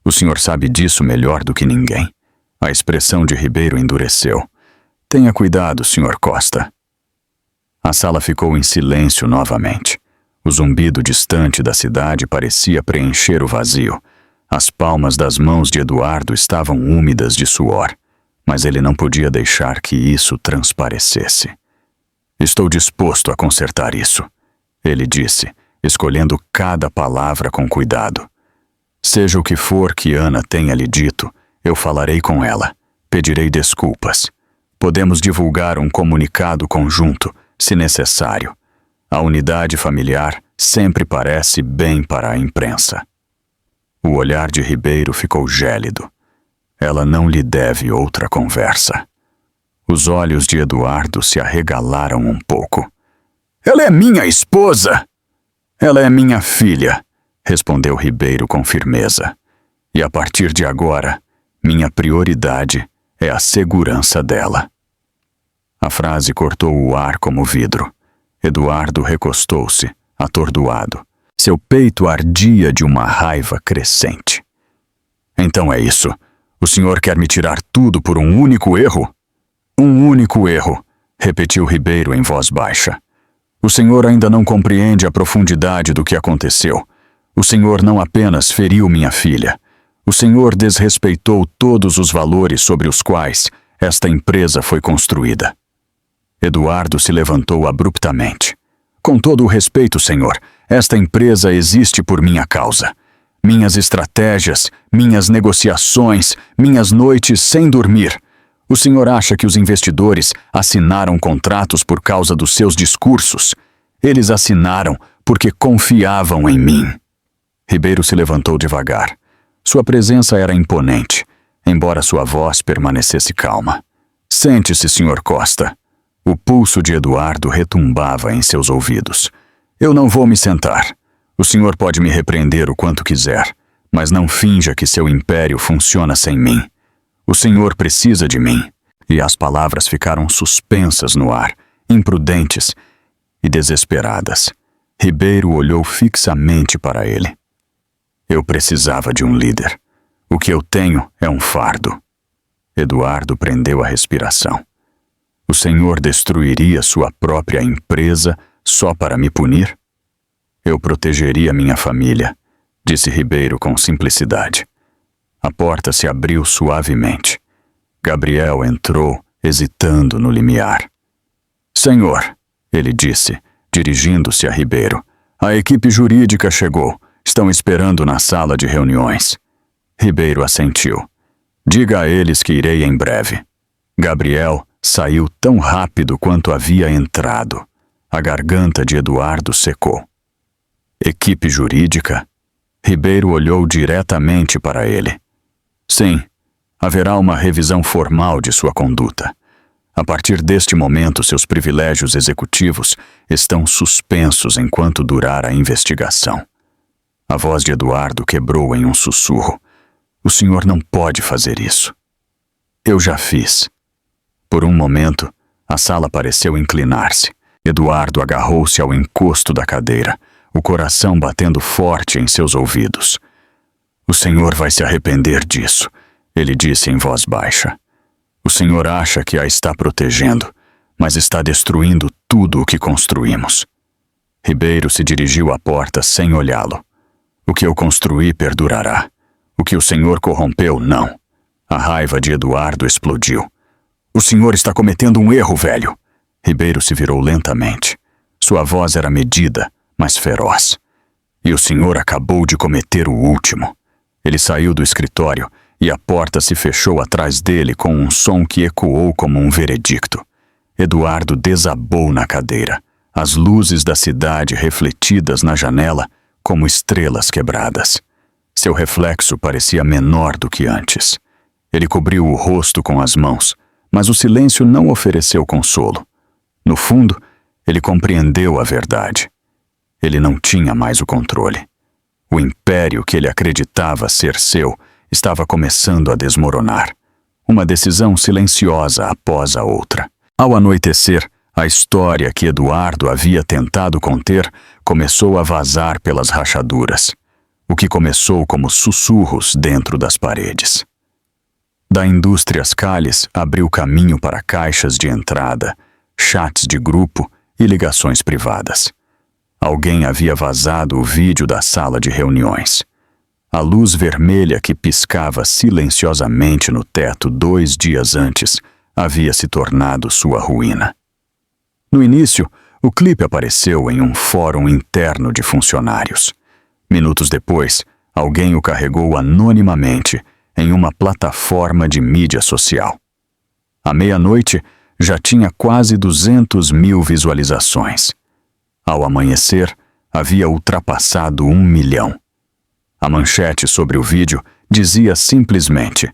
O senhor sabe disso melhor do que ninguém. A expressão de Ribeiro endureceu. Tenha cuidado, senhor Costa. A sala ficou em silêncio novamente. O zumbido distante da cidade parecia preencher o vazio. As palmas das mãos de Eduardo estavam úmidas de suor, mas ele não podia deixar que isso transparecesse. Estou disposto a consertar isso, ele disse, escolhendo cada palavra com cuidado. Seja o que for que Ana tenha lhe dito, eu falarei com ela, pedirei desculpas. Podemos divulgar um comunicado conjunto, se necessário. A unidade familiar sempre parece bem para a imprensa. O olhar de Ribeiro ficou gélido. Ela não lhe deve outra conversa. Os olhos de Eduardo se arregalaram um pouco. Ela é minha esposa! Ela é minha filha, respondeu Ribeiro com firmeza. E a partir de agora, minha prioridade é a segurança dela. A frase cortou o ar como vidro. Eduardo recostou-se, atordoado. Seu peito ardia de uma raiva crescente. Então é isso. O senhor quer me tirar tudo por um único erro? Um único erro, repetiu Ribeiro em voz baixa. O senhor ainda não compreende a profundidade do que aconteceu. O senhor não apenas feriu minha filha. O senhor desrespeitou todos os valores sobre os quais esta empresa foi construída. Eduardo se levantou abruptamente. Com todo o respeito, senhor, esta empresa existe por minha causa. Minhas estratégias, minhas negociações, minhas noites sem dormir. O senhor acha que os investidores assinaram contratos por causa dos seus discursos? Eles assinaram porque confiavam em mim. Ribeiro se levantou devagar. Sua presença era imponente, embora sua voz permanecesse calma. Sente-se, senhor Costa. O pulso de Eduardo retumbava em seus ouvidos. Eu não vou me sentar. O senhor pode me repreender o quanto quiser, mas não finja que seu império funciona sem mim. O senhor precisa de mim. E as palavras ficaram suspensas no ar, imprudentes e desesperadas. Ribeiro olhou fixamente para ele. Eu precisava de um líder. O que eu tenho é um fardo. Eduardo prendeu a respiração. O senhor destruiria sua própria empresa só para me punir? Eu protegeria minha família, disse Ribeiro com simplicidade. A porta se abriu suavemente. Gabriel entrou, hesitando no limiar. Senhor, ele disse, dirigindo-se a Ribeiro, a equipe jurídica chegou. Estão esperando na sala de reuniões. Ribeiro assentiu. Diga a eles que irei em breve. Gabriel saiu tão rápido quanto havia entrado. A garganta de Eduardo secou. Equipe jurídica? Ribeiro olhou diretamente para ele. Sim, haverá uma revisão formal de sua conduta. A partir deste momento, seus privilégios executivos estão suspensos enquanto durar a investigação. A voz de Eduardo quebrou em um sussurro. O senhor não pode fazer isso. Eu já fiz. Por um momento, a sala pareceu inclinar-se. Eduardo agarrou-se ao encosto da cadeira, o coração batendo forte em seus ouvidos. O senhor vai se arrepender disso, ele disse em voz baixa. O senhor acha que a está protegendo, mas está destruindo tudo o que construímos. Ribeiro se dirigiu à porta sem olhá-lo. O que eu construí perdurará. O que o senhor corrompeu, não. A raiva de Eduardo explodiu. O senhor está cometendo um erro, velho. Ribeiro se virou lentamente. Sua voz era medida, mas feroz. E o senhor acabou de cometer o último. Ele saiu do escritório e a porta se fechou atrás dele com um som que ecoou como um veredicto. Eduardo desabou na cadeira, as luzes da cidade refletidas na janela como estrelas quebradas. Seu reflexo parecia menor do que antes. Ele cobriu o rosto com as mãos, mas o silêncio não ofereceu consolo. No fundo, ele compreendeu a verdade. Ele não tinha mais o controle. O império que ele acreditava ser seu estava começando a desmoronar. Uma decisão silenciosa após a outra. Ao anoitecer, a história que Eduardo havia tentado conter começou a vazar pelas rachaduras. O que começou como sussurros dentro das paredes. Da Indústrias Calles abriu caminho para caixas de entrada, chats de grupo e ligações privadas. Alguém havia vazado o vídeo da sala de reuniões. A luz vermelha que piscava silenciosamente no teto 2 dias antes havia se tornado sua ruína. No início, o clipe apareceu em um fórum interno de funcionários. Minutos depois, alguém o carregou anonimamente em uma plataforma de mídia social. À meia-noite, já tinha quase 200.000 visualizações. Ao amanhecer, havia ultrapassado 1 milhão. A manchete sobre o vídeo dizia simplesmente: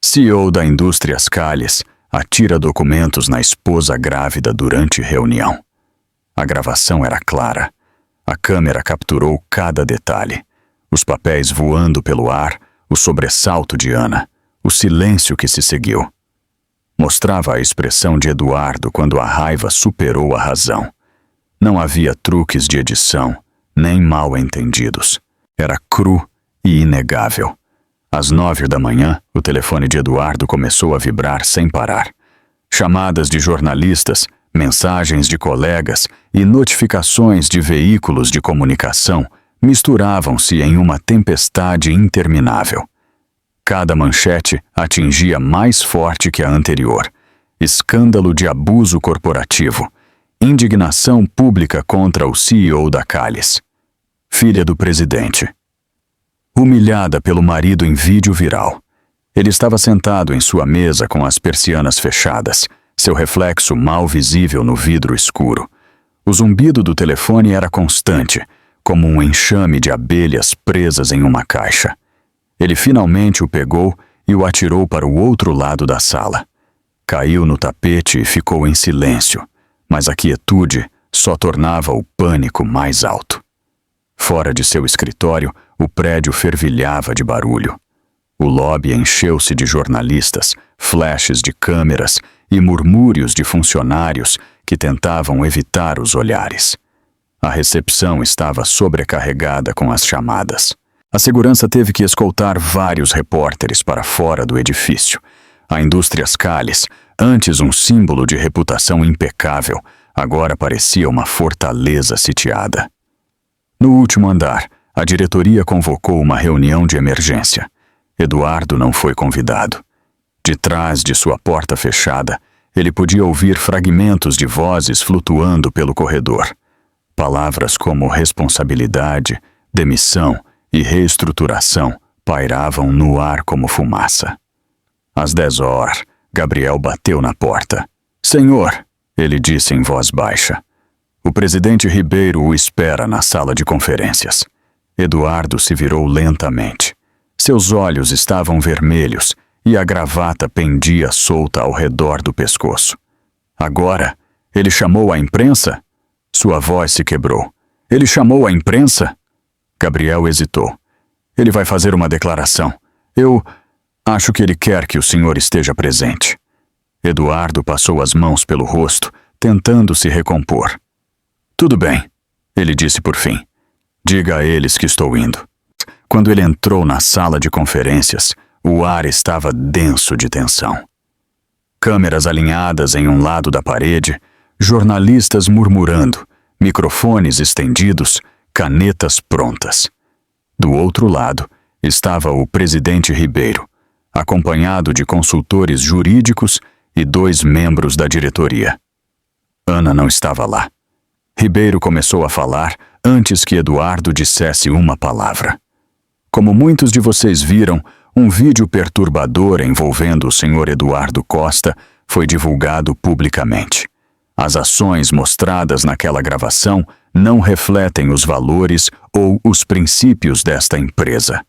CEO da Indústrias Calles atira documentos na esposa grávida durante reunião. A gravação era clara. A câmera capturou cada detalhe. Os papéis voando pelo ar, o sobressalto de Ana, o silêncio que se seguiu. Mostrava a expressão de Eduardo quando a raiva superou a razão. Não havia truques de edição, nem mal-entendidos. Era cru e inegável. Às 9 da manhã, o telefone de Eduardo começou a vibrar sem parar. Chamadas de jornalistas, mensagens de colegas e notificações de veículos de comunicação misturavam-se em uma tempestade interminável. Cada manchete atingia mais forte que a anterior. Escândalo de abuso corporativo. Indignação pública contra o CEO da Calles. Filha do presidente. Humilhada pelo marido em vídeo viral. Ele estava sentado em sua mesa com as persianas fechadas, seu reflexo mal visível no vidro escuro. O zumbido do telefone era constante, como um enxame de abelhas presas em uma caixa. Ele finalmente o pegou e o atirou para o outro lado da sala. Caiu no tapete e ficou em silêncio, mas a quietude só tornava o pânico mais alto. Fora de seu escritório, o prédio fervilhava de barulho. O lobby encheu-se de jornalistas, flashes de câmeras e murmúrios de funcionários que tentavam evitar os olhares. A recepção estava sobrecarregada com as chamadas. A segurança teve que escoltar vários repórteres para fora do edifício. A Indústrias Calles, antes um símbolo de reputação impecável, agora parecia uma fortaleza sitiada. No último andar, a diretoria convocou uma reunião de emergência. Eduardo não foi convidado. De trás de sua porta fechada, ele podia ouvir fragmentos de vozes flutuando pelo corredor. Palavras como responsabilidade, demissão e reestruturação pairavam no ar como fumaça. Às 10h, Gabriel bateu na porta. "Senhor", ele disse em voz baixa. "O presidente Ribeiro o espera na sala de conferências." Eduardo se virou lentamente. Seus olhos estavam vermelhos e a gravata pendia solta ao redor do pescoço. Agora, ele chamou a imprensa? Sua voz se quebrou. "Ele chamou a imprensa?" Gabriel hesitou. "Ele vai fazer uma declaração. Eu acho que ele quer que o senhor esteja presente. Eduardo passou as mãos pelo rosto, tentando se recompor. Tudo bem, ele disse por fim. Diga a eles que estou indo. Quando ele entrou na sala de conferências, o ar estava denso de tensão. Câmeras alinhadas em um lado da parede, jornalistas murmurando, microfones estendidos, canetas prontas. Do outro lado estava o presidente Ribeiro, acompanhado de consultores jurídicos e 2 membros da diretoria. Ana não estava lá. Ribeiro começou a falar antes que Eduardo dissesse uma palavra. Como muitos de vocês viram, um vídeo perturbador envolvendo o senhor Eduardo Costa foi divulgado publicamente. As ações mostradas naquela gravação não refletem os valores ou os princípios desta empresa.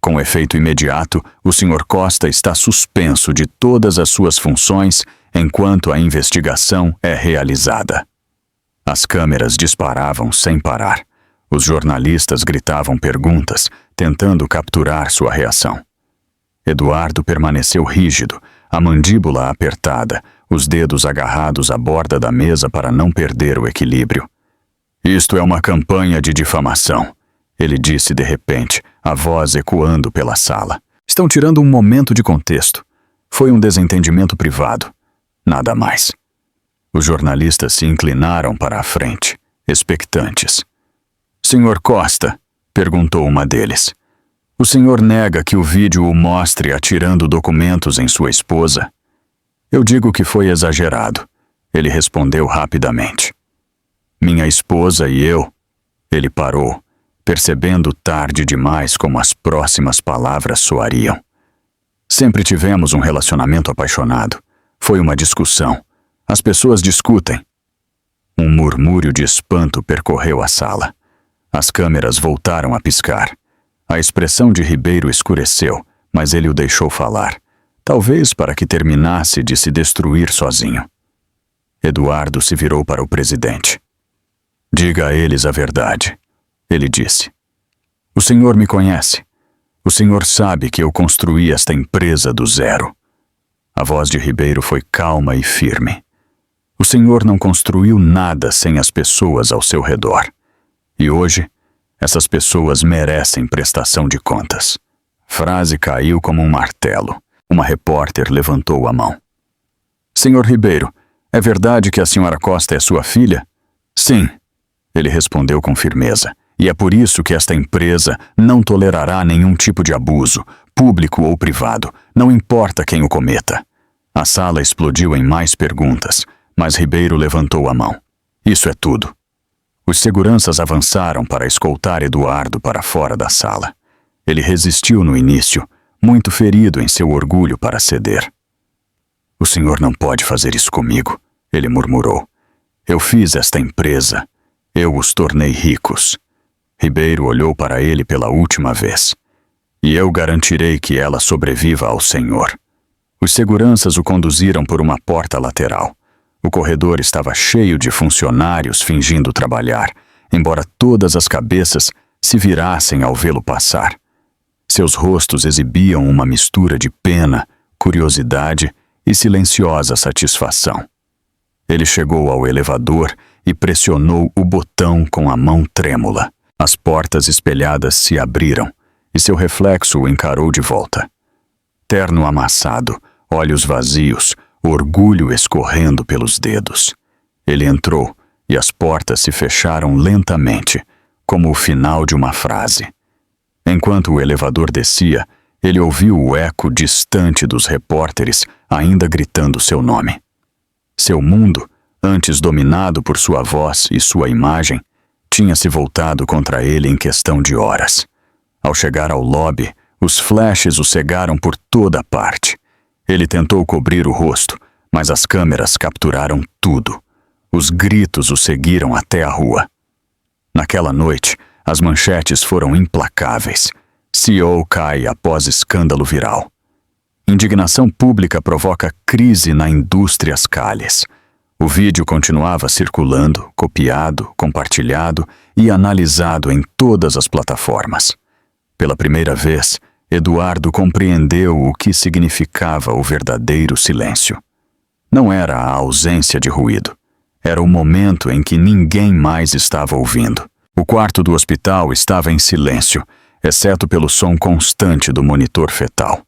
Com efeito imediato, o Sr. Costa está suspenso de todas as suas funções enquanto a investigação é realizada. As câmeras disparavam sem parar. Os jornalistas gritavam perguntas, tentando capturar sua reação. Eduardo permaneceu rígido, a mandíbula apertada, os dedos agarrados à borda da mesa para não perder o equilíbrio. Isto é uma campanha de difamação, ele disse de repente, a voz ecoando pela sala. Estão tirando um momento de contexto. Foi um desentendimento privado. Nada mais. Os jornalistas se inclinaram para a frente, expectantes. Senhor Costa, perguntou uma deles. O senhor nega que o vídeo o mostre atirando documentos em sua esposa? Eu digo que foi exagerado. Ele respondeu rapidamente. Minha esposa e eu... Ele parou, percebendo tarde demais como as próximas palavras soariam. Sempre tivemos um relacionamento apaixonado. Foi uma discussão. As pessoas discutem. Um murmúrio de espanto percorreu a sala. As câmeras voltaram a piscar. A expressão de Ribeiro escureceu, mas ele o deixou falar, talvez para que terminasse de se destruir sozinho. Eduardo se virou para o presidente. Diga a eles a verdade, ele disse. O senhor me conhece. O senhor sabe que eu construí esta empresa do zero. A voz de Ribeiro foi calma e firme. O senhor não construiu nada sem as pessoas ao seu redor. E hoje, essas pessoas merecem prestação de contas. Frase caiu como um martelo. Uma repórter levantou a mão. Senhor Ribeiro, é verdade que a senhora Costa é sua filha? Sim, ele respondeu com firmeza. E é por isso que esta empresa não tolerará nenhum tipo de abuso, público ou privado, não importa quem o cometa. A sala explodiu em mais perguntas, mas Ribeiro levantou a mão. Isso é tudo. Os seguranças avançaram para escoltar Eduardo para fora da sala. Ele resistiu no início, muito ferido em seu orgulho para ceder. O senhor não pode fazer isso comigo, ele murmurou. Eu fiz esta empresa. Eu os tornei ricos. Ribeiro olhou para ele pela última vez. E eu garantirei que ela sobreviva ao senhor. Os seguranças o conduziram por uma porta lateral. O corredor estava cheio de funcionários fingindo trabalhar, embora todas as cabeças se virassem ao vê-lo passar. Seus rostos exibiam uma mistura de pena, curiosidade e silenciosa satisfação. Ele chegou ao elevador e pressionou o botão com a mão trêmula. As portas espelhadas se abriram e seu reflexo o encarou de volta. Terno amassado, olhos vazios, orgulho escorrendo pelos dedos. Ele entrou e as portas se fecharam lentamente, como o final de uma frase. Enquanto o elevador descia, ele ouviu o eco distante dos repórteres ainda gritando seu nome. Seu mundo, antes dominado por sua voz e sua imagem, tinha se voltado contra ele em questão de horas. Ao chegar ao lobby, os flashes o cegaram por toda parte. Ele tentou cobrir o rosto, mas as câmeras capturaram tudo. Os gritos o seguiram até a rua. Naquela noite, as manchetes foram implacáveis. CEO cai após escândalo viral. Indignação pública provoca crise na indústria Calles. O vídeo continuava circulando, copiado, compartilhado e analisado em todas as plataformas. Pela primeira vez, Eduardo compreendeu o que significava o verdadeiro silêncio. Não era a ausência de ruído. Era o momento em que ninguém mais estava ouvindo. O quarto do hospital estava em silêncio, exceto pelo som constante do monitor fetal.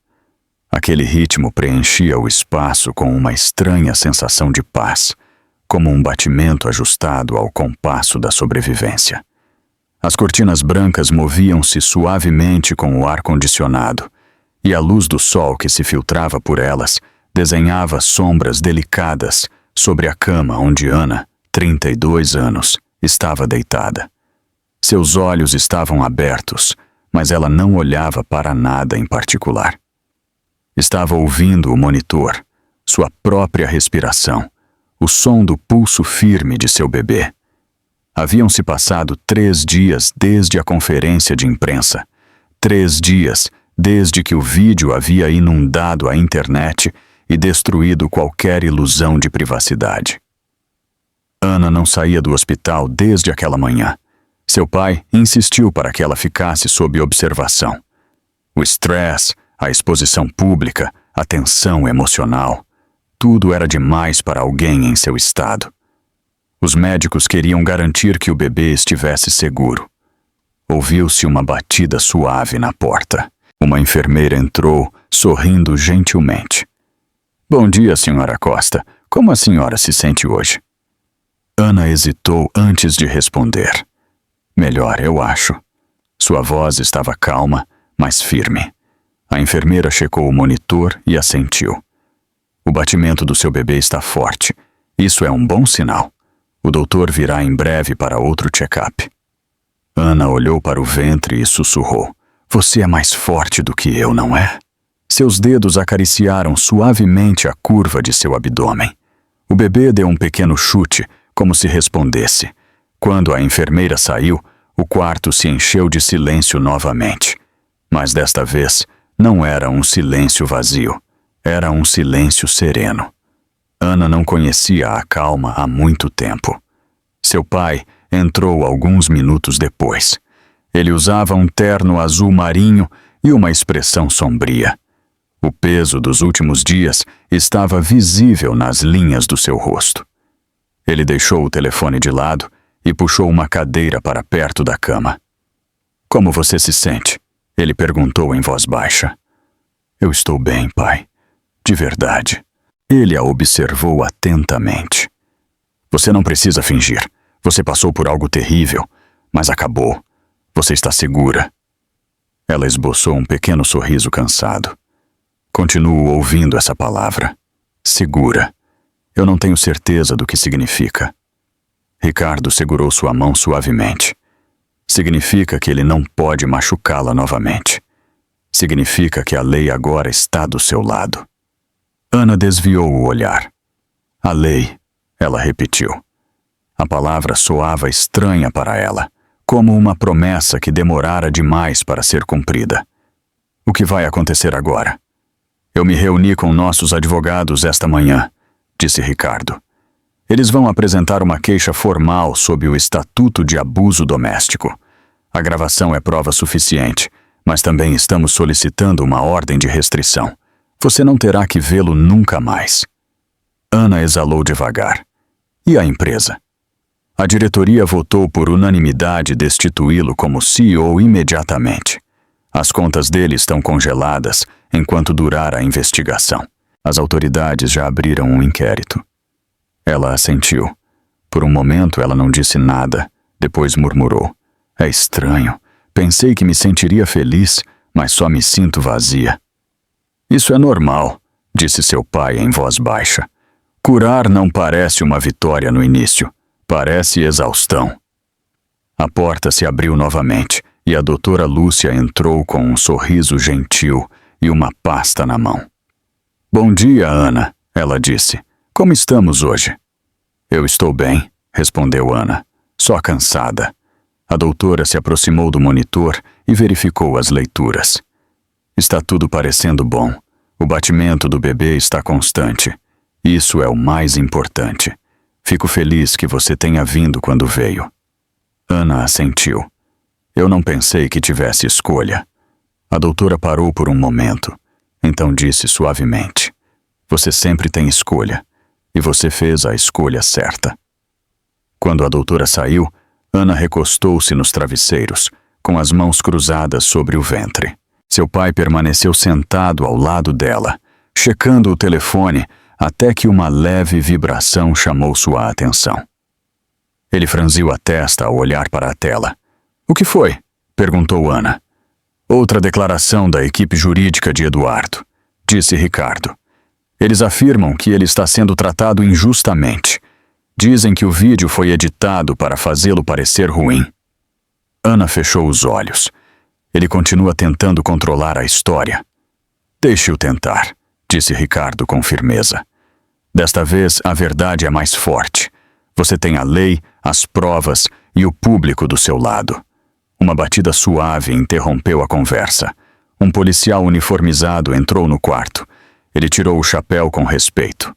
Aquele ritmo preenchia o espaço com uma estranha sensação de paz, como um batimento ajustado ao compasso da sobrevivência. As cortinas brancas moviam-se suavemente com o ar-condicionado, e a luz do sol que se filtrava por elas desenhava sombras delicadas sobre a cama onde Ana, 32 anos, estava deitada. Seus olhos estavam abertos, mas ela não olhava para nada em particular. Estava ouvindo o monitor, sua própria respiração, o som do pulso firme de seu bebê. Haviam-se passado 3 dias desde a conferência de imprensa, 3 dias desde que o vídeo havia inundado a internet e destruído qualquer ilusão de privacidade. Ana não saía do hospital desde aquela manhã. Seu pai insistiu para que ela ficasse sob observação. O estresse, a exposição pública, a tensão emocional, tudo era demais para alguém em seu estado. Os médicos queriam garantir que o bebê estivesse seguro. Ouviu-se uma batida suave na porta. Uma enfermeira entrou, sorrindo gentilmente. "Bom dia, senhora Costa. Como a senhora se sente hoje?" Ana hesitou antes de responder. "Melhor, eu acho." Sua voz estava calma, mas firme. A enfermeira checou o monitor e assentiu. "O batimento do seu bebê está forte. Isso é um bom sinal. O doutor virá em breve para outro check-up." Ana olhou para o ventre e sussurrou. "Você é mais forte do que eu, não é?" Seus dedos acariciaram suavemente a curva de seu abdômen. O bebê deu um pequeno chute, como se respondesse. Quando a enfermeira saiu, o quarto se encheu de silêncio novamente. Mas desta vez, não era um silêncio vazio. Era um silêncio sereno. Ana não conhecia a calma há muito tempo. Seu pai entrou alguns minutos depois. Ele usava um terno azul marinho e uma expressão sombria. O peso dos últimos dias estava visível nas linhas do seu rosto. Ele deixou o telefone de lado e puxou uma cadeira para perto da cama. "Como você se sente?" ele perguntou em voz baixa. "Eu estou bem, pai. De verdade." Ele a observou atentamente. "Você não precisa fingir. Você passou por algo terrível, mas acabou. Você está segura." Ela esboçou um pequeno sorriso cansado. "Continuo ouvindo essa palavra. Segura. Eu não tenho certeza do que significa." Ricardo segurou sua mão suavemente. "Significa que ele não pode machucá-la novamente. Significa que a lei agora está do seu lado." Ana desviou o olhar. "A lei", ela repetiu. A palavra soava estranha para ela, como uma promessa que demorara demais para ser cumprida. "O que vai acontecer agora?" "Eu me reuni com nossos advogados esta manhã", disse Ricardo. "Eles vão apresentar uma queixa formal sob o Estatuto de Abuso Doméstico. A gravação é prova suficiente, mas também estamos solicitando uma ordem de restrição. Você não terá que vê-lo nunca mais." Ana exalou devagar. "E a empresa?" "A diretoria votou por unanimidade destituí-lo como CEO imediatamente. As contas dele estão congeladas enquanto durar a investigação. As autoridades já abriram um inquérito." Ela assentiu. Por um momento ela não disse nada, depois murmurou. "É estranho. Pensei que me sentiria feliz, mas só me sinto vazia." "Isso é normal", disse seu pai em voz baixa. "Curar não parece uma vitória no início. Parece exaustão." A porta se abriu novamente e a doutora Lúcia entrou com um sorriso gentil e uma pasta na mão. "Bom dia, Ana", ela disse. "Como estamos hoje?" "Eu estou bem", respondeu Ana, "só cansada." A doutora se aproximou do monitor e verificou as leituras. "Está tudo parecendo bom. O batimento do bebê está constante. Isso é o mais importante. Fico feliz que você tenha vindo quando veio." Ana assentiu. "Eu não pensei que tivesse escolha." A doutora parou por um momento. Então disse suavemente: "Você sempre tem escolha, e você fez a escolha certa." Quando a doutora saiu, Ana recostou-se nos travesseiros, com as mãos cruzadas sobre o ventre. Seu pai permaneceu sentado ao lado dela, checando o telefone até que uma leve vibração chamou sua atenção. Ele franziu a testa ao olhar para a tela. "O que foi?" perguntou Ana. "Outra declaração da equipe jurídica de Eduardo", disse Ricardo. "Eles afirmam que ele está sendo tratado injustamente. Dizem que o vídeo foi editado para fazê-lo parecer ruim." Ana fechou os olhos. Ele continua tentando controlar a história. "Deixe-o tentar", disse Ricardo com firmeza. "Desta vez a verdade é mais forte. Você tem a lei, as provas e o público do seu lado." Uma batida suave interrompeu a conversa. Um policial uniformizado entrou no quarto. Ele tirou o chapéu com respeito.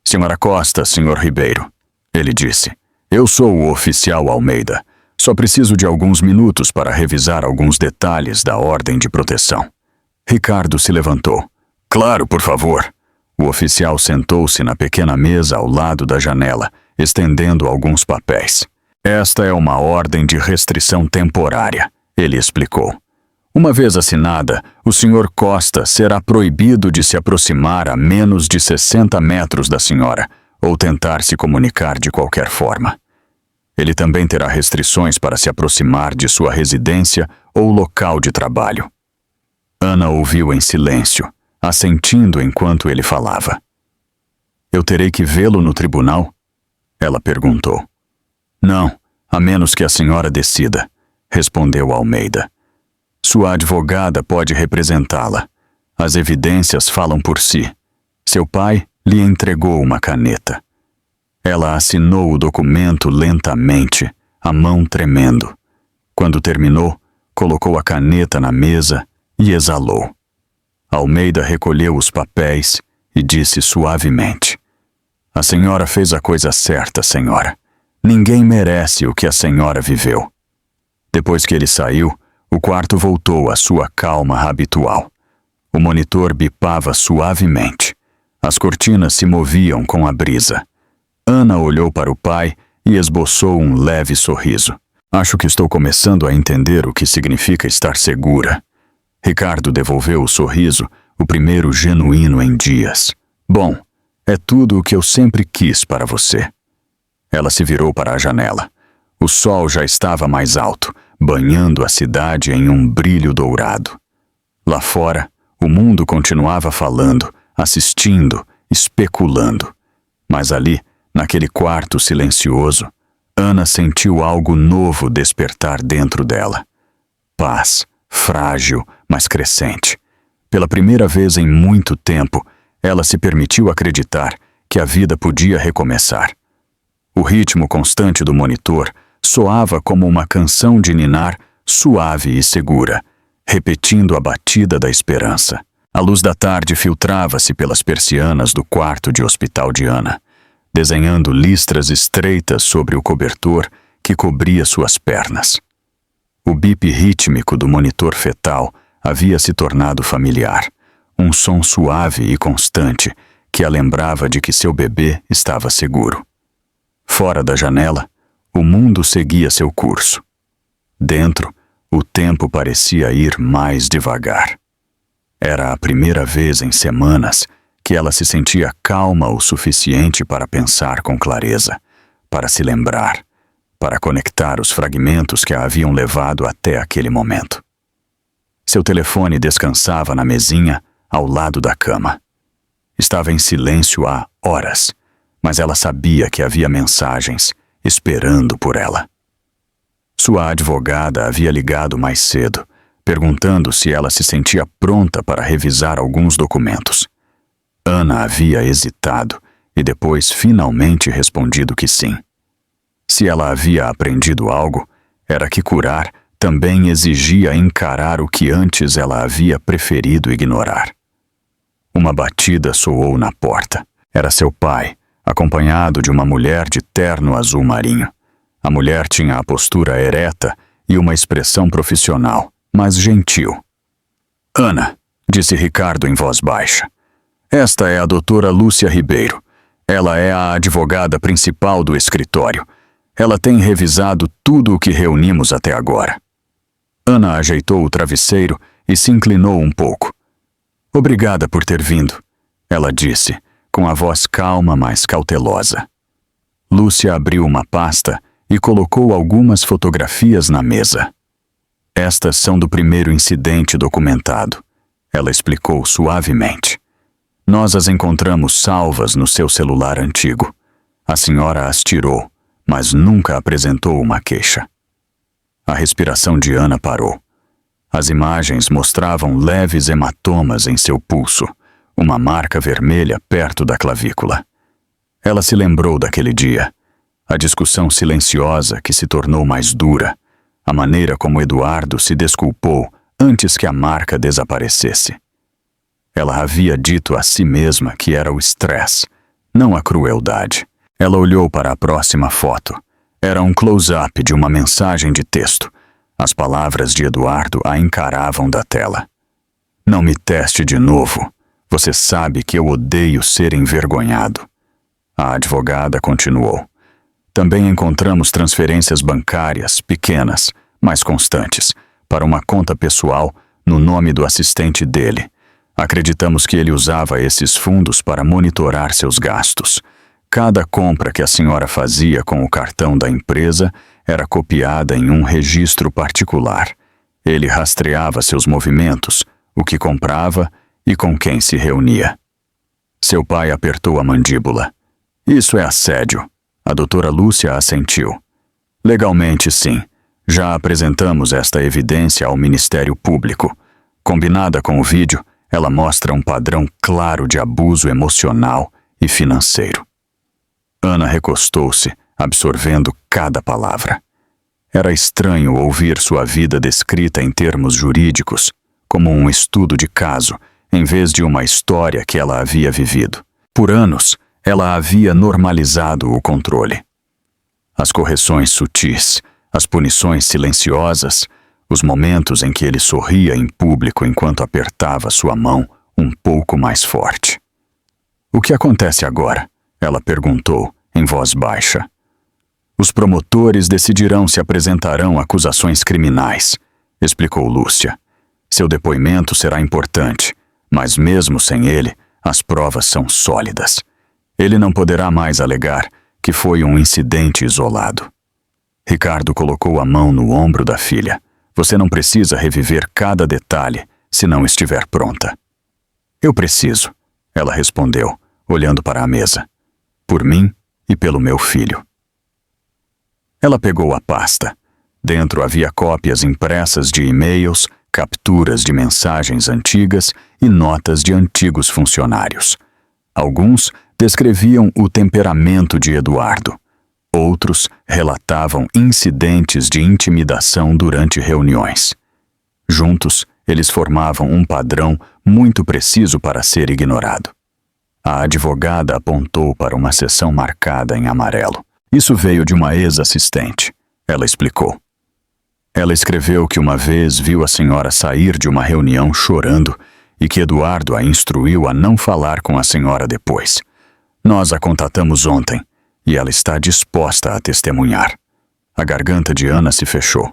"Senhora Costa, senhor Ribeiro", ele disse. "Eu sou o oficial Almeida. Só preciso de alguns minutos para revisar alguns detalhes da ordem de proteção." Ricardo se levantou. "Claro, por favor." O oficial sentou-se na pequena mesa ao lado da janela, estendendo alguns papéis. "Esta é uma ordem de restrição temporária", ele explicou. "Uma vez assinada, o Sr. Costa será proibido de se aproximar a menos de 60 metros da senhora ou tentar se comunicar de qualquer forma. Ele também terá restrições para se aproximar de sua residência ou local de trabalho." Ana ouviu em silêncio, assentindo enquanto ele falava. "Eu terei que vê-lo no tribunal?" ela perguntou. "Não, a menos que a senhora decida", respondeu Almeida. "Sua advogada pode representá-la. As evidências falam por si. Seu pai lhe entregou uma caneta." Ela assinou o documento lentamente, a mão tremendo. Quando terminou, colocou a caneta na mesa e exalou. Almeida recolheu os papéis e disse suavemente: "A senhora fez a coisa certa, senhora. Ninguém merece o que a senhora viveu." Depois que ele saiu, o quarto voltou à sua calma habitual. O monitor bipava suavemente. As cortinas se moviam com a brisa. Ana olhou para o pai e esboçou um leve sorriso. "Acho que estou começando a entender o que significa estar segura." Ricardo devolveu o sorriso, o primeiro genuíno em dias. "Bom, é tudo o que eu sempre quis para você." Ela se virou para a janela. O sol já estava mais alto, banhando a cidade em um brilho dourado. Lá fora, o mundo continuava falando, assistindo, especulando. Mas ali, naquele quarto silencioso, Ana sentiu algo novo despertar dentro dela. Paz, frágil, mas crescente. Pela primeira vez em muito tempo, ela se permitiu acreditar que a vida podia recomeçar. O ritmo constante do monitor soava como uma canção de ninar suave e segura, repetindo a batida da esperança. A luz da tarde filtrava-se pelas persianas do quarto de hospital de Ana, desenhando listras estreitas sobre o cobertor que cobria suas pernas. O bip rítmico do monitor fetal havia se tornado familiar, um som suave e constante que a lembrava de que seu bebê estava seguro. Fora da janela, o mundo seguia seu curso. Dentro, o tempo parecia ir mais devagar. Era a primeira vez em semanas que ela se sentia calma o suficiente para pensar com clareza, para se lembrar, para conectar os fragmentos que a haviam levado até aquele momento. Seu telefone descansava na mesinha ao lado da cama. Estava em silêncio há horas, mas ela sabia que havia mensagens esperando por ela. Sua advogada havia ligado mais cedo, perguntando se ela se sentia pronta para revisar alguns documentos. Ana havia hesitado e depois finalmente respondido que sim. Se ela havia aprendido algo, era que curar também exigia encarar o que antes ela havia preferido ignorar. Uma batida soou na porta. Era seu pai, acompanhado de uma mulher de terno azul marinho. A mulher tinha a postura ereta e uma expressão profissional, mas gentil. Ana, disse Ricardo em voz baixa. Esta é a doutora Lúcia Ribeiro. Ela é a advogada principal do escritório. Ela tem revisado tudo o que reunimos até agora. Ana ajeitou o travesseiro e se inclinou um pouco. Obrigada por ter vindo, ela disse, com a voz calma, mas cautelosa. Lúcia abriu uma pasta e colocou algumas fotografias na mesa. Estas são do primeiro incidente documentado, ela explicou suavemente. Nós as encontramos salvas no seu celular antigo. A senhora as tirou, mas nunca apresentou uma queixa. A respiração de Ana parou. As imagens mostravam leves hematomas em seu pulso, uma marca vermelha perto da clavícula. Ela se lembrou daquele dia, a discussão silenciosa que se tornou mais dura, a maneira como Eduardo se desculpou antes que a marca desaparecesse. Ela havia dito a si mesma que era o estresse, não a crueldade. Ela olhou para a próxima foto. Era um close-up de uma mensagem de texto. As palavras de Eduardo a encaravam da tela. Não me teste de novo. Você sabe que eu odeio ser envergonhado. A advogada continuou. Também encontramos transferências bancárias, pequenas, mas constantes, para uma conta pessoal no nome do assistente dele. Acreditamos que ele usava esses fundos para monitorar seus gastos. Cada compra que a senhora fazia com o cartão da empresa era copiada em um registro particular. Ele rastreava seus movimentos, o que comprava e com quem se reunia. Seu pai apertou a mandíbula. Isso é assédio. A doutora Lúcia assentiu. Legalmente, sim. Já apresentamos esta evidência ao Ministério Público. Combinada com o vídeo, ela mostra um padrão claro de abuso emocional e financeiro. Ana recostou-se, absorvendo cada palavra. Era estranho ouvir sua vida descrita em termos jurídicos, como um estudo de caso, em vez de uma história que ela havia vivido. Por anos, ela havia normalizado o controle. As correções sutis, as punições silenciosas, os momentos em que ele sorria em público enquanto apertava sua mão um pouco mais forte. O que acontece agora? Ela perguntou, em voz baixa. Os promotores decidirão se apresentarão acusações criminais, explicou Lúcia. Seu depoimento será importante, mas mesmo sem ele, as provas são sólidas. Ele não poderá mais alegar que foi um incidente isolado. Ricardo colocou a mão no ombro da filha. Você não precisa reviver cada detalhe se não estiver pronta. Eu preciso, ela respondeu, olhando para a mesa. Por mim e pelo meu filho. Ela pegou a pasta. Dentro havia cópias impressas de e-mails, capturas de mensagens antigas e notas de antigos funcionários. Alguns descreviam o temperamento de Eduardo. Outros relatavam incidentes de intimidação durante reuniões. Juntos, eles formavam um padrão muito preciso para ser ignorado. A advogada apontou para uma seção marcada em amarelo. Isso veio de uma ex-assistente, ela explicou. Ela escreveu que uma vez viu a senhora sair de uma reunião chorando e que Eduardo a instruiu a não falar com a senhora depois. Nós a contatamos ontem e ela está disposta a testemunhar. A garganta de Ana se fechou.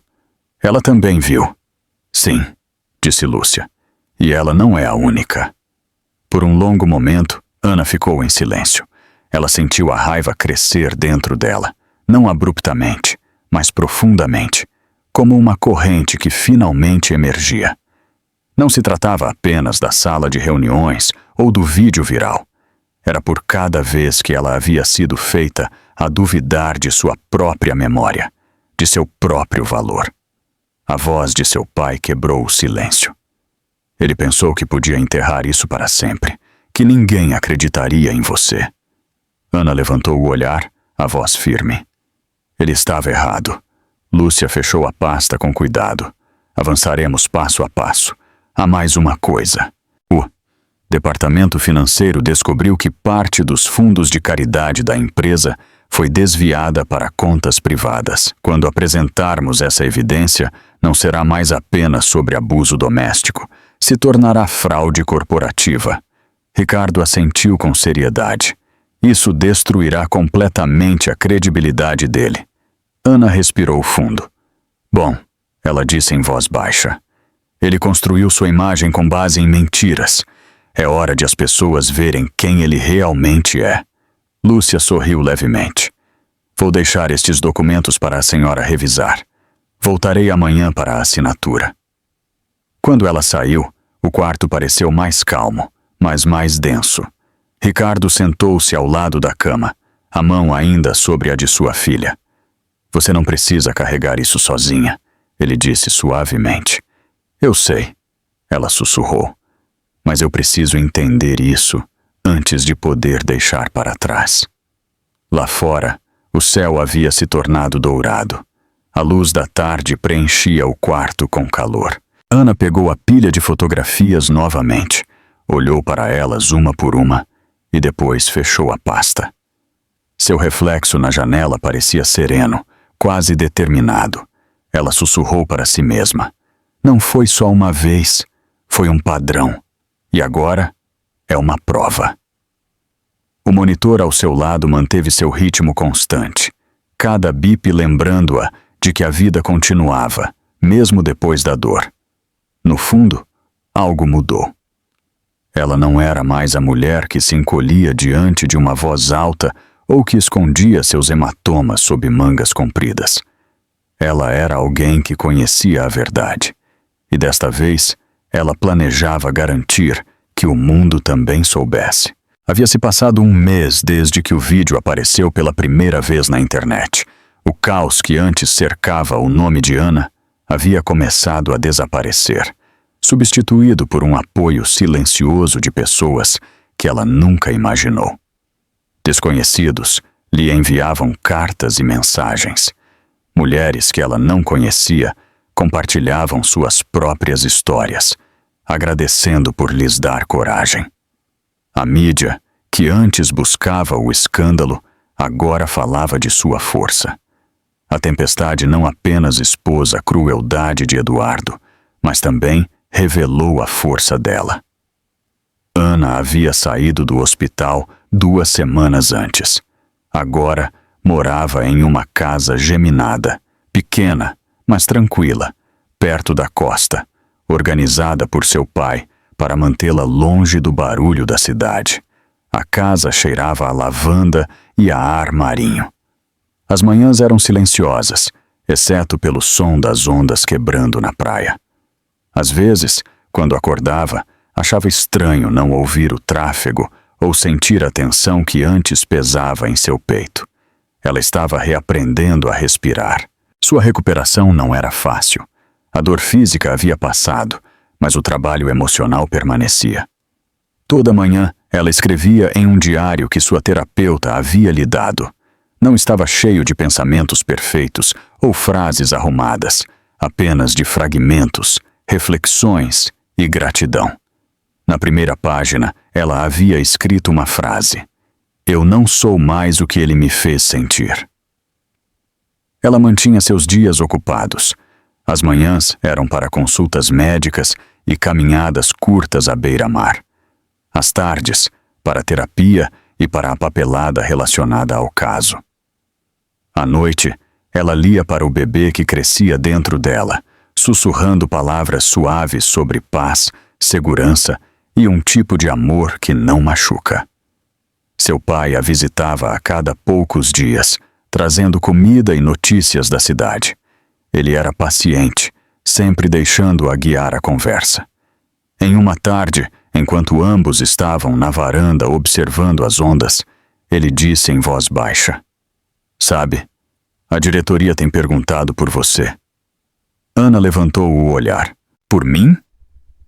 Ela também viu. Sim, disse Lúcia. E ela não é a única. Por um longo momento, Ana ficou em silêncio. Ela sentiu a raiva crescer dentro dela, não abruptamente, mas profundamente, como uma corrente que finalmente emergia. Não se tratava apenas da sala de reuniões ou do vídeo viral. Era por cada vez que ela havia sido feita a duvidar de sua própria memória, de seu próprio valor. A voz de seu pai quebrou o silêncio. Ele pensou que podia enterrar isso para sempre, que ninguém acreditaria em você. Ana levantou o olhar, a voz firme. Ele estava errado. Lúcia fechou a pasta com cuidado. Avançaremos passo a passo. Há mais uma coisa. O Departamento Financeiro descobriu que parte dos fundos de caridade da empresa foi desviada para contas privadas. Quando apresentarmos essa evidência, não será mais apenas sobre abuso doméstico. se tornará fraude corporativa. Ricardo assentiu com seriedade. Isso destruirá completamente a credibilidade dele. Ana respirou fundo. Bom, ela disse em voz baixa. Ele construiu sua imagem com base em mentiras. É hora de as pessoas verem quem ele realmente é. Lúcia sorriu levemente. Vou deixar estes documentos para a senhora revisar. Voltarei amanhã para a assinatura. Quando ela saiu, o quarto pareceu mais calmo, mas mais denso. Ricardo sentou-se ao lado da cama, a mão ainda sobre a de sua filha. Você não precisa carregar isso sozinha, ele disse suavemente. Eu sei, ela sussurrou, mas eu preciso entender isso antes de poder deixar para trás. Lá fora, o céu havia se tornado dourado. A luz da tarde preenchia o quarto com calor. Ana pegou a pilha de fotografias novamente, olhou para elas uma por uma e depois fechou a pasta. Seu reflexo na janela parecia sereno, quase determinado. Ela sussurrou para si mesma. Não foi só uma vez, foi um padrão. E agora é uma prova. O monitor ao seu lado manteve seu ritmo constante, cada bip lembrando-a de que a vida continuava, mesmo depois da dor. No fundo, algo mudou. Ela não era mais a mulher que se encolhia diante de uma voz alta ou que escondia seus hematomas sob mangas compridas. Ela era alguém que conhecia a verdade. E desta vez, ela planejava garantir que o mundo também soubesse. Havia se passado um mês desde que o vídeo apareceu pela primeira vez na internet. O caos que antes cercava o nome de Ana havia começado a desaparecer, substituído por um apoio silencioso de pessoas que ela nunca imaginou. Desconhecidos lhe enviavam cartas e mensagens. Mulheres que ela não conhecia compartilhavam suas próprias histórias, agradecendo por lhes dar coragem. A mídia, que antes buscava o escândalo, agora falava de sua força. A tempestade não apenas expôs a crueldade de Eduardo, mas também revelou a força dela. Ana havia saído do hospital 2 semanas antes. Agora morava em uma casa geminada, pequena, mas tranquila, perto da costa, organizada por seu pai para mantê-la longe do barulho da cidade. A casa cheirava a lavanda e a ar marinho. As manhãs eram silenciosas, exceto pelo som das ondas quebrando na praia. Às vezes, quando acordava, achava estranho não ouvir o tráfego ou sentir a tensão que antes pesava em seu peito. Ela estava reaprendendo a respirar. Sua recuperação não era fácil. A dor física havia passado, mas o trabalho emocional permanecia. Toda manhã, ela escrevia em um diário que sua terapeuta havia lhe dado. Não estava cheio de pensamentos perfeitos ou frases arrumadas, apenas de fragmentos, reflexões e gratidão. Na primeira página, ela havia escrito uma frase: Eu não sou mais o que ele me fez sentir. Ela mantinha seus dias ocupados. As manhãs eram para consultas médicas e caminhadas curtas à beira-mar. As tardes, para terapia e para a papelada relacionada ao caso. À noite, ela lia para o bebê que crescia dentro dela, sussurrando palavras suaves sobre paz, segurança e um tipo de amor que não machuca. Seu pai a visitava a cada poucos dias, trazendo comida e notícias da cidade. Ele era paciente, sempre deixando-a guiar a conversa. Em uma tarde, enquanto ambos estavam na varanda observando as ondas, ele disse em voz baixa: Sabe, a diretoria tem perguntado por você. Ana levantou o olhar. Por mim?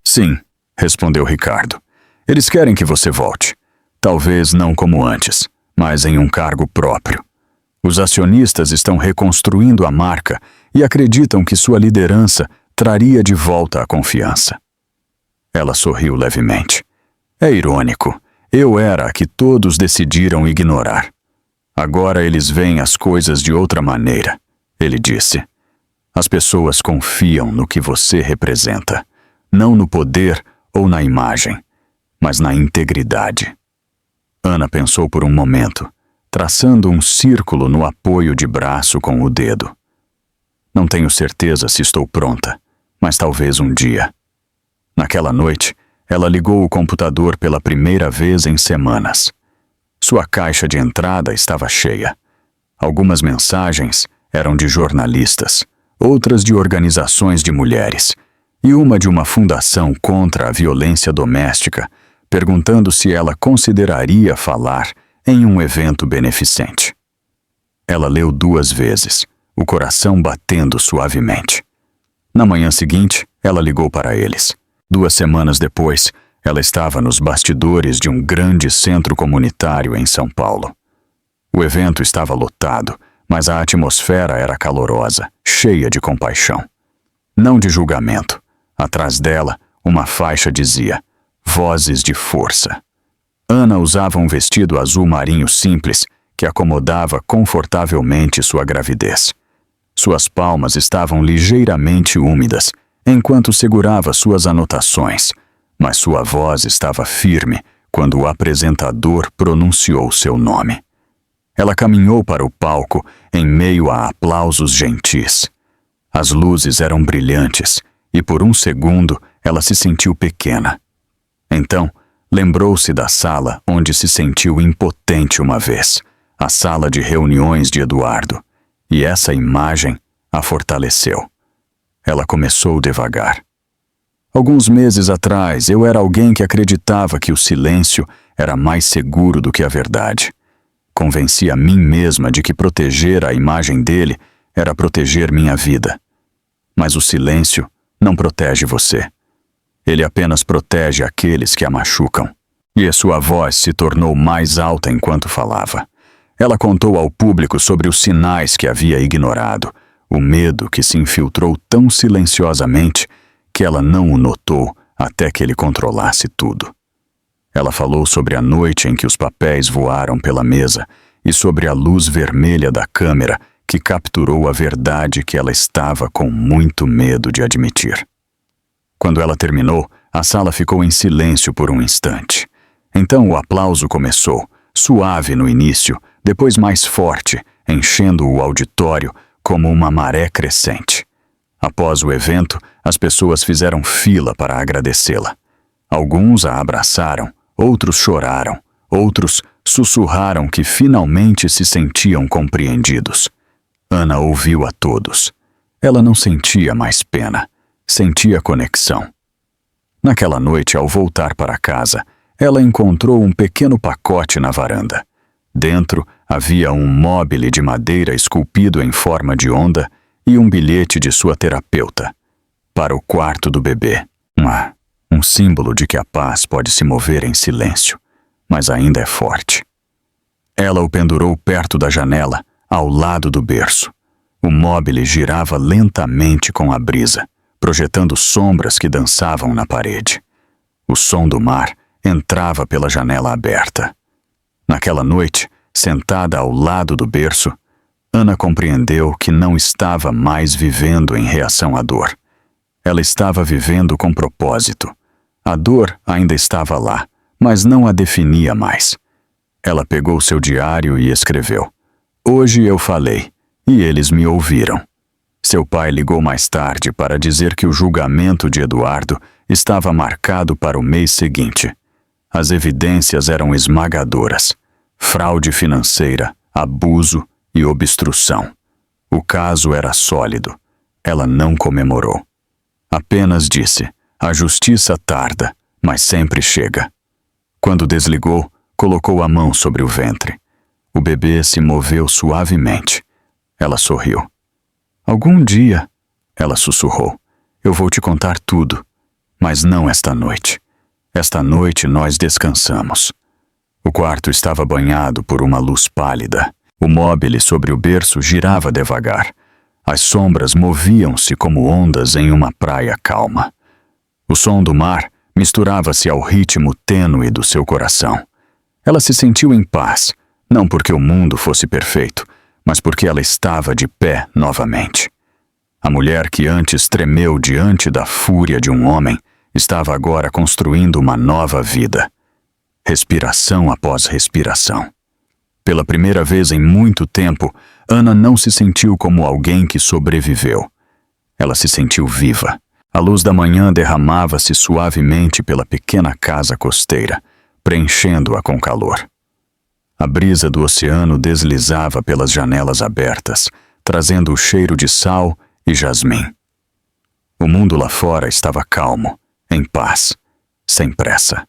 Sim, respondeu Ricardo. Eles querem que você volte. Talvez não como antes, mas em um cargo próprio. Os acionistas estão reconstruindo a marca e acreditam que sua liderança traria de volta a confiança. Ela sorriu levemente. É irônico. Eu era a que todos decidiram ignorar. Agora eles veem as coisas de outra maneira, ele disse. As pessoas confiam no que você representa. não no poder ou na imagem, mas na integridade. Ana pensou por um momento, traçando um círculo no apoio de braço com o dedo. Não tenho certeza se estou pronta, mas talvez um dia. Naquela noite, ela ligou o computador pela primeira vez em semanas. Sua caixa de entrada estava cheia. Algumas mensagens eram de jornalistas, outras de organizações de mulheres, e uma de uma fundação contra a violência doméstica, perguntando se ela consideraria falar em um evento beneficente. Ela leu 2 vezes, o coração batendo suavemente. Na manhã seguinte, ela ligou para eles. 2 semanas depois, ela estava nos bastidores de um grande centro comunitário em São Paulo. O evento estava lotado, mas a atmosfera era calorosa, cheia de compaixão. Não de julgamento. Atrás dela, uma faixa dizia: Vozes de Força. Ana usava um vestido azul marinho simples que acomodava confortavelmente sua gravidez. Suas palmas estavam ligeiramente úmidas enquanto segurava suas anotações, mas sua voz estava firme quando o apresentador pronunciou seu nome. Ela caminhou para o palco em meio a aplausos gentis. As luzes eram brilhantes e por um segundo ela se sentiu pequena. Então, lembrou-se da sala onde se sentiu impotente uma vez, a sala de reuniões de Eduardo, e essa imagem a fortaleceu. Ela começou devagar. Alguns meses atrás, eu era alguém que acreditava que o silêncio era mais seguro do que a verdade. Convenci a mim mesma de que proteger a imagem dele era proteger minha vida. Mas o silêncio não protege você. Ele apenas protege aqueles que a machucam. E a sua voz se tornou mais alta enquanto falava. Ela contou ao público sobre os sinais que havia ignorado, o medo que se infiltrou tão silenciosamente que ela não o notou até que ele controlasse tudo. Ela falou sobre a noite em que os papéis voaram pela mesa e sobre a luz vermelha da câmera que capturou a verdade que ela estava com muito medo de admitir. Quando ela terminou, a sala ficou em silêncio por um instante. Então o aplauso começou, suave no início, depois mais forte, enchendo o auditório como uma maré crescente. Após o evento, as pessoas fizeram fila para agradecê-la. Alguns a abraçaram, outros choraram, outros sussurraram que finalmente se sentiam compreendidos. Ana ouviu a todos. Ela não sentia mais pena, sentia conexão. Naquela noite, ao voltar para casa, ela encontrou um pequeno pacote na varanda. Dentro havia um móbile de madeira esculpido em forma de onda e um bilhete de sua terapeuta. Para o quarto do bebê. Um símbolo de que a paz pode se mover em silêncio, mas ainda é forte. Ela o pendurou perto da janela, ao lado do berço. O móbile girava lentamente com a brisa, projetando sombras que dançavam na parede. O som do mar entrava pela janela aberta. Naquela noite, sentada ao lado do berço, Ana compreendeu que não estava mais vivendo em reação à dor. Ela estava vivendo com propósito. A dor ainda estava lá, mas não a definia mais. Ela pegou seu diário e escreveu: Hoje eu falei, e eles me ouviram. Seu pai ligou mais tarde para dizer que o julgamento de Eduardo estava marcado para o mês seguinte. As evidências eram esmagadoras: fraude financeira, abuso e obstrução. O caso era sólido. Ela não comemorou. Apenas disse: a justiça tarda, mas sempre chega. Quando desligou, colocou a mão sobre o ventre. O bebê se moveu suavemente. Ela sorriu. Algum dia, ela sussurrou, eu vou te contar tudo, mas não esta noite. Esta noite nós descansamos. O quarto estava banhado por uma luz pálida. O móbile sobre o berço girava devagar. As sombras moviam-se como ondas em uma praia calma. O som do mar misturava-se ao ritmo tênue do seu coração. Ela se sentiu em paz, não porque o mundo fosse perfeito, mas porque ela estava de pé novamente. A mulher que antes tremeu diante da fúria de um homem, estava agora construindo uma nova vida. Respiração após respiração. Pela primeira vez em muito tempo, Ana não se sentiu como alguém que sobreviveu. Ela se sentiu viva. A luz da manhã derramava-se suavemente pela pequena casa costeira, preenchendo-a com calor. A brisa do oceano deslizava pelas janelas abertas, trazendo o cheiro de sal e jasmim. O mundo lá fora estava calmo, em paz, sem pressa.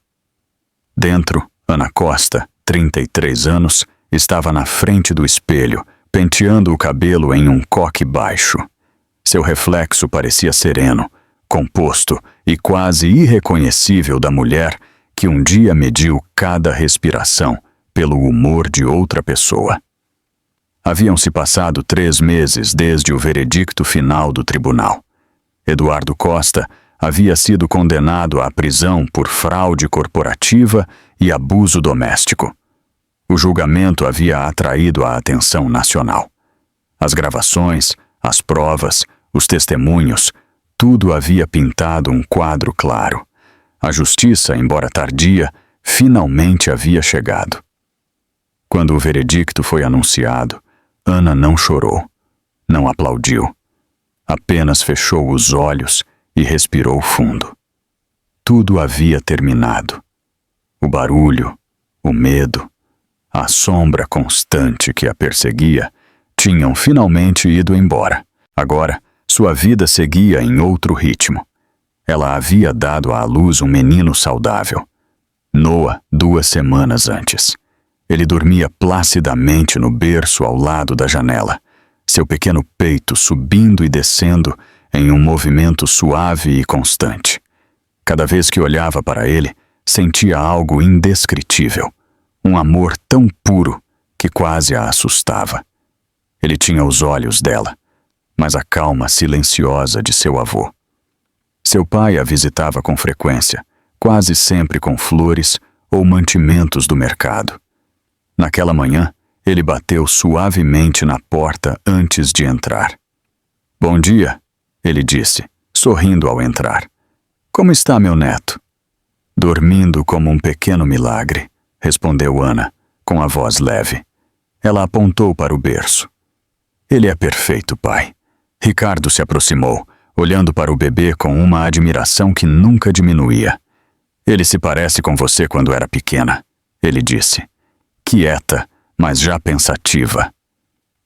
Dentro, Ana Costa, 33 anos, estava na frente do espelho, penteando o cabelo em um coque baixo. Seu reflexo parecia sereno, composto e quase irreconhecível da mulher que um dia mediu cada respiração pelo humor de outra pessoa. Haviam-se passado 3 meses desde o veredicto final do tribunal. Eduardo Costa havia sido condenado à prisão por fraude corporativa e abuso doméstico. O julgamento havia atraído a atenção nacional. As gravações, as provas, os testemunhos, tudo havia pintado um quadro claro. A justiça, embora tardia, finalmente havia chegado. Quando o veredicto foi anunciado, Ana não chorou, não aplaudiu. Apenas fechou os olhos e respirou fundo. Tudo havia terminado. O barulho, o medo, a sombra constante que a perseguia tinham finalmente ido embora. Agora, sua vida seguia em outro ritmo. Ela havia dado à luz um menino saudável. Noah, 2 semanas antes. Ele dormia placidamente no berço ao lado da janela, seu pequeno peito subindo e descendo em um movimento suave e constante. Cada vez que olhava para ele, sentia algo indescritível, um amor tão puro que quase a assustava. Ele tinha os olhos dela, mas a calma silenciosa de seu avô. Seu pai a visitava com frequência, quase sempre com flores ou mantimentos do mercado. Naquela manhã, ele bateu suavemente na porta antes de entrar. "Bom dia", ele disse, sorrindo ao entrar. "Como está meu neto?" "Dormindo como um pequeno milagre", respondeu Ana, com a voz leve. Ela apontou para o berço. "Ele é perfeito, pai." Ricardo se aproximou, olhando para o bebê com uma admiração que nunca diminuía. "Ele se parece com você quando era pequena", ele disse. Quieta, mas já pensativa.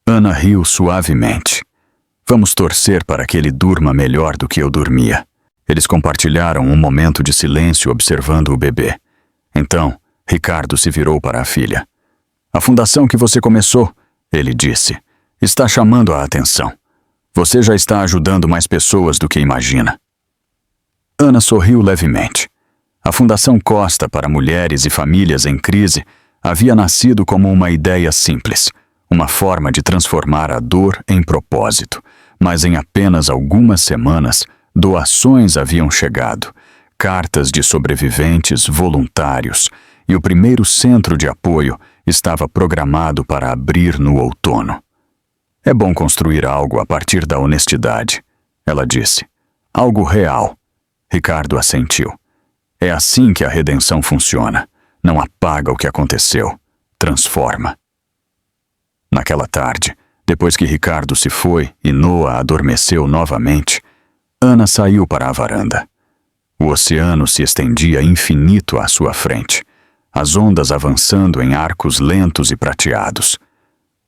Ana riu suavemente. "Vamos torcer para que ele durma melhor do que eu dormia." Eles compartilharam um momento de silêncio observando o bebê. Então, Ricardo se virou para a filha. "A fundação que você começou", ele disse, "está chamando a atenção. Você já está ajudando mais pessoas do que imagina." Ana sorriu levemente. A Fundação Costa para Mulheres e Famílias em Crise havia nascido como uma ideia simples, uma forma de transformar a dor em propósito, mas em apenas algumas semanas, doações haviam chegado, cartas de sobreviventes voluntários, e o primeiro centro de apoio estava programado para abrir no outono. "É bom construir algo a partir da honestidade", ela disse. "Algo real." Ricardo assentiu. "É assim que a redenção funciona. Não apaga o que aconteceu, transforma." Naquela tarde, depois que Ricardo se foi e Noah adormeceu novamente, Ana saiu para a varanda. O oceano se estendia infinito à sua frente, as ondas avançando em arcos lentos e prateados.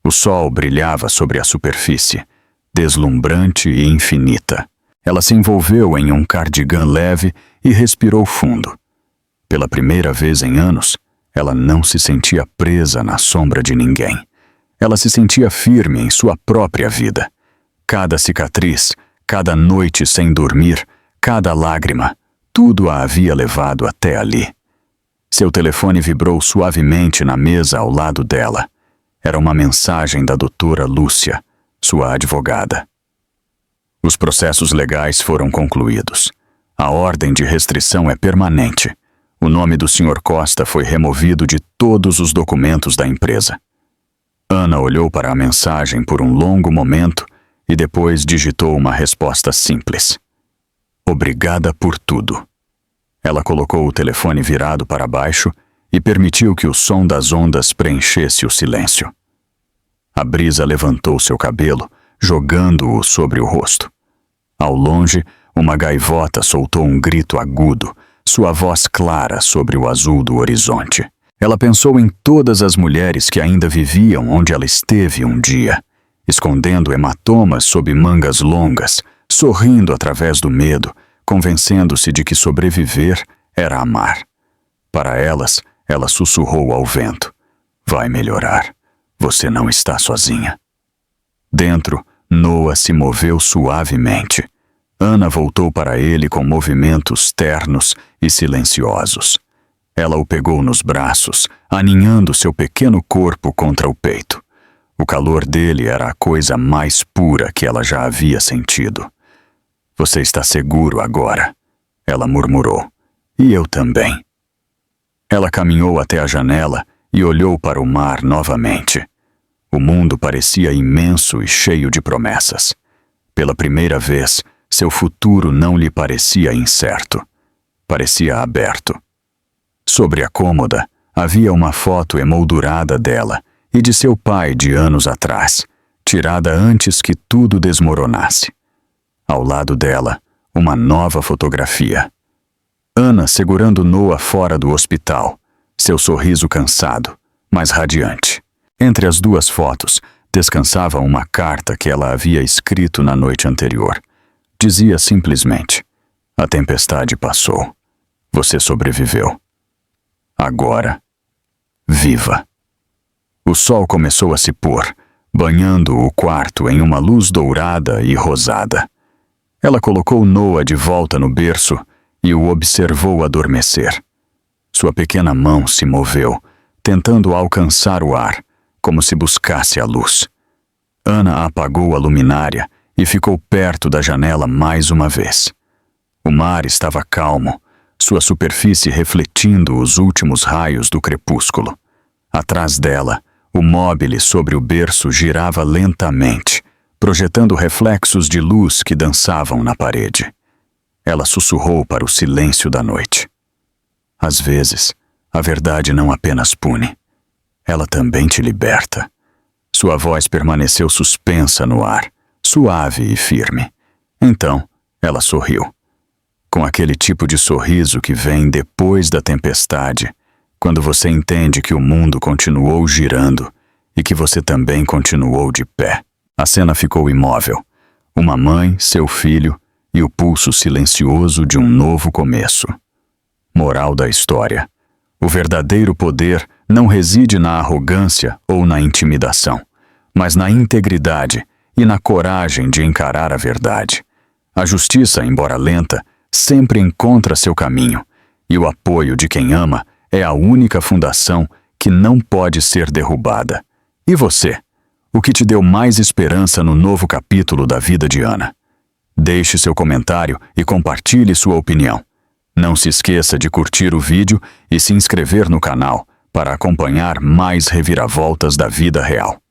O sol brilhava sobre a superfície, deslumbrante e infinita. Ela se envolveu em um cardigã leve e respirou fundo. Pela primeira vez em anos, ela não se sentia presa na sombra de ninguém. Ela se sentia firme em sua própria vida. Cada cicatriz, cada noite sem dormir, cada lágrima, tudo a havia levado até ali. Seu telefone vibrou suavemente na mesa ao lado dela. Era uma mensagem da doutora Lúcia, sua advogada. Os processos legais foram concluídos. A ordem de restrição é permanente. O nome do Sr. Costa foi removido de todos os documentos da empresa. Ana olhou para a mensagem por um longo momento e depois digitou uma resposta simples. "Obrigada por tudo." Ela colocou o telefone virado para baixo e permitiu que o som das ondas preenchesse o silêncio. A brisa levantou seu cabelo, jogando-o sobre o rosto. Ao longe, uma gaivota soltou um grito agudo, sua voz clara sobre o azul do horizonte. Ela pensou em todas as mulheres que ainda viviam onde ela esteve um dia, escondendo hematomas sob mangas longas, sorrindo através do medo, convencendo-se de que sobreviver era amar. Para elas, ela sussurrou ao vento: "Vai melhorar. Você não está sozinha." Dentro, Noah se moveu suavemente. Ana voltou para ele com movimentos ternos e silenciosos. Ela o pegou nos braços, aninhando seu pequeno corpo contra o peito. O calor dele era a coisa mais pura que ela já havia sentido. "Você está seguro agora?" ela murmurou. "E eu também." Ela caminhou até a janela e olhou para o mar novamente. O mundo parecia imenso e cheio de promessas. Pela primeira vez, seu futuro não lhe parecia incerto. Parecia aberto. Sobre a cômoda, havia uma foto emoldurada dela e de seu pai de anos atrás, tirada antes que tudo desmoronasse. Ao lado dela, uma nova fotografia. Ana segurando Noah fora do hospital, seu sorriso cansado, mas radiante. Entre as duas fotos, descansava uma carta que ela havia escrito na noite anterior. Dizia simplesmente: "A tempestade passou. Você sobreviveu. Agora, viva." O sol começou a se pôr, banhando o quarto em uma luz dourada e rosada. Ela colocou Noah de volta no berço e o observou adormecer. Sua pequena mão se moveu, tentando alcançar o ar, como se buscasse a luz. Ana apagou a luminária e ficou perto da janela mais uma vez. O mar estava calmo, sua superfície refletindo os últimos raios do crepúsculo. Atrás dela, o móbile sobre o berço girava lentamente, projetando reflexos de luz que dançavam na parede. Ela sussurrou para o silêncio da noite: "Às vezes, a verdade não apenas pune, ela também te liberta." Sua voz permaneceu suspensa no ar, suave e firme. Então, ela sorriu. Com aquele tipo de sorriso que vem depois da tempestade, quando você entende que o mundo continuou girando e que você também continuou de pé. A cena ficou imóvel. Uma mãe, seu filho e o pulso silencioso de um novo começo. Moral da história: o verdadeiro poder não reside na arrogância ou na intimidação, mas na integridade e na coragem de encarar a verdade. A justiça, embora lenta, sempre encontra seu caminho, e o apoio de quem ama é a única fundação que não pode ser derrubada. E você? O que te deu mais esperança no novo capítulo da vida de Ana? Deixe seu comentário e compartilhe sua opinião. Não se esqueça de curtir o vídeo e se inscrever no canal para acompanhar mais reviravoltas da vida real.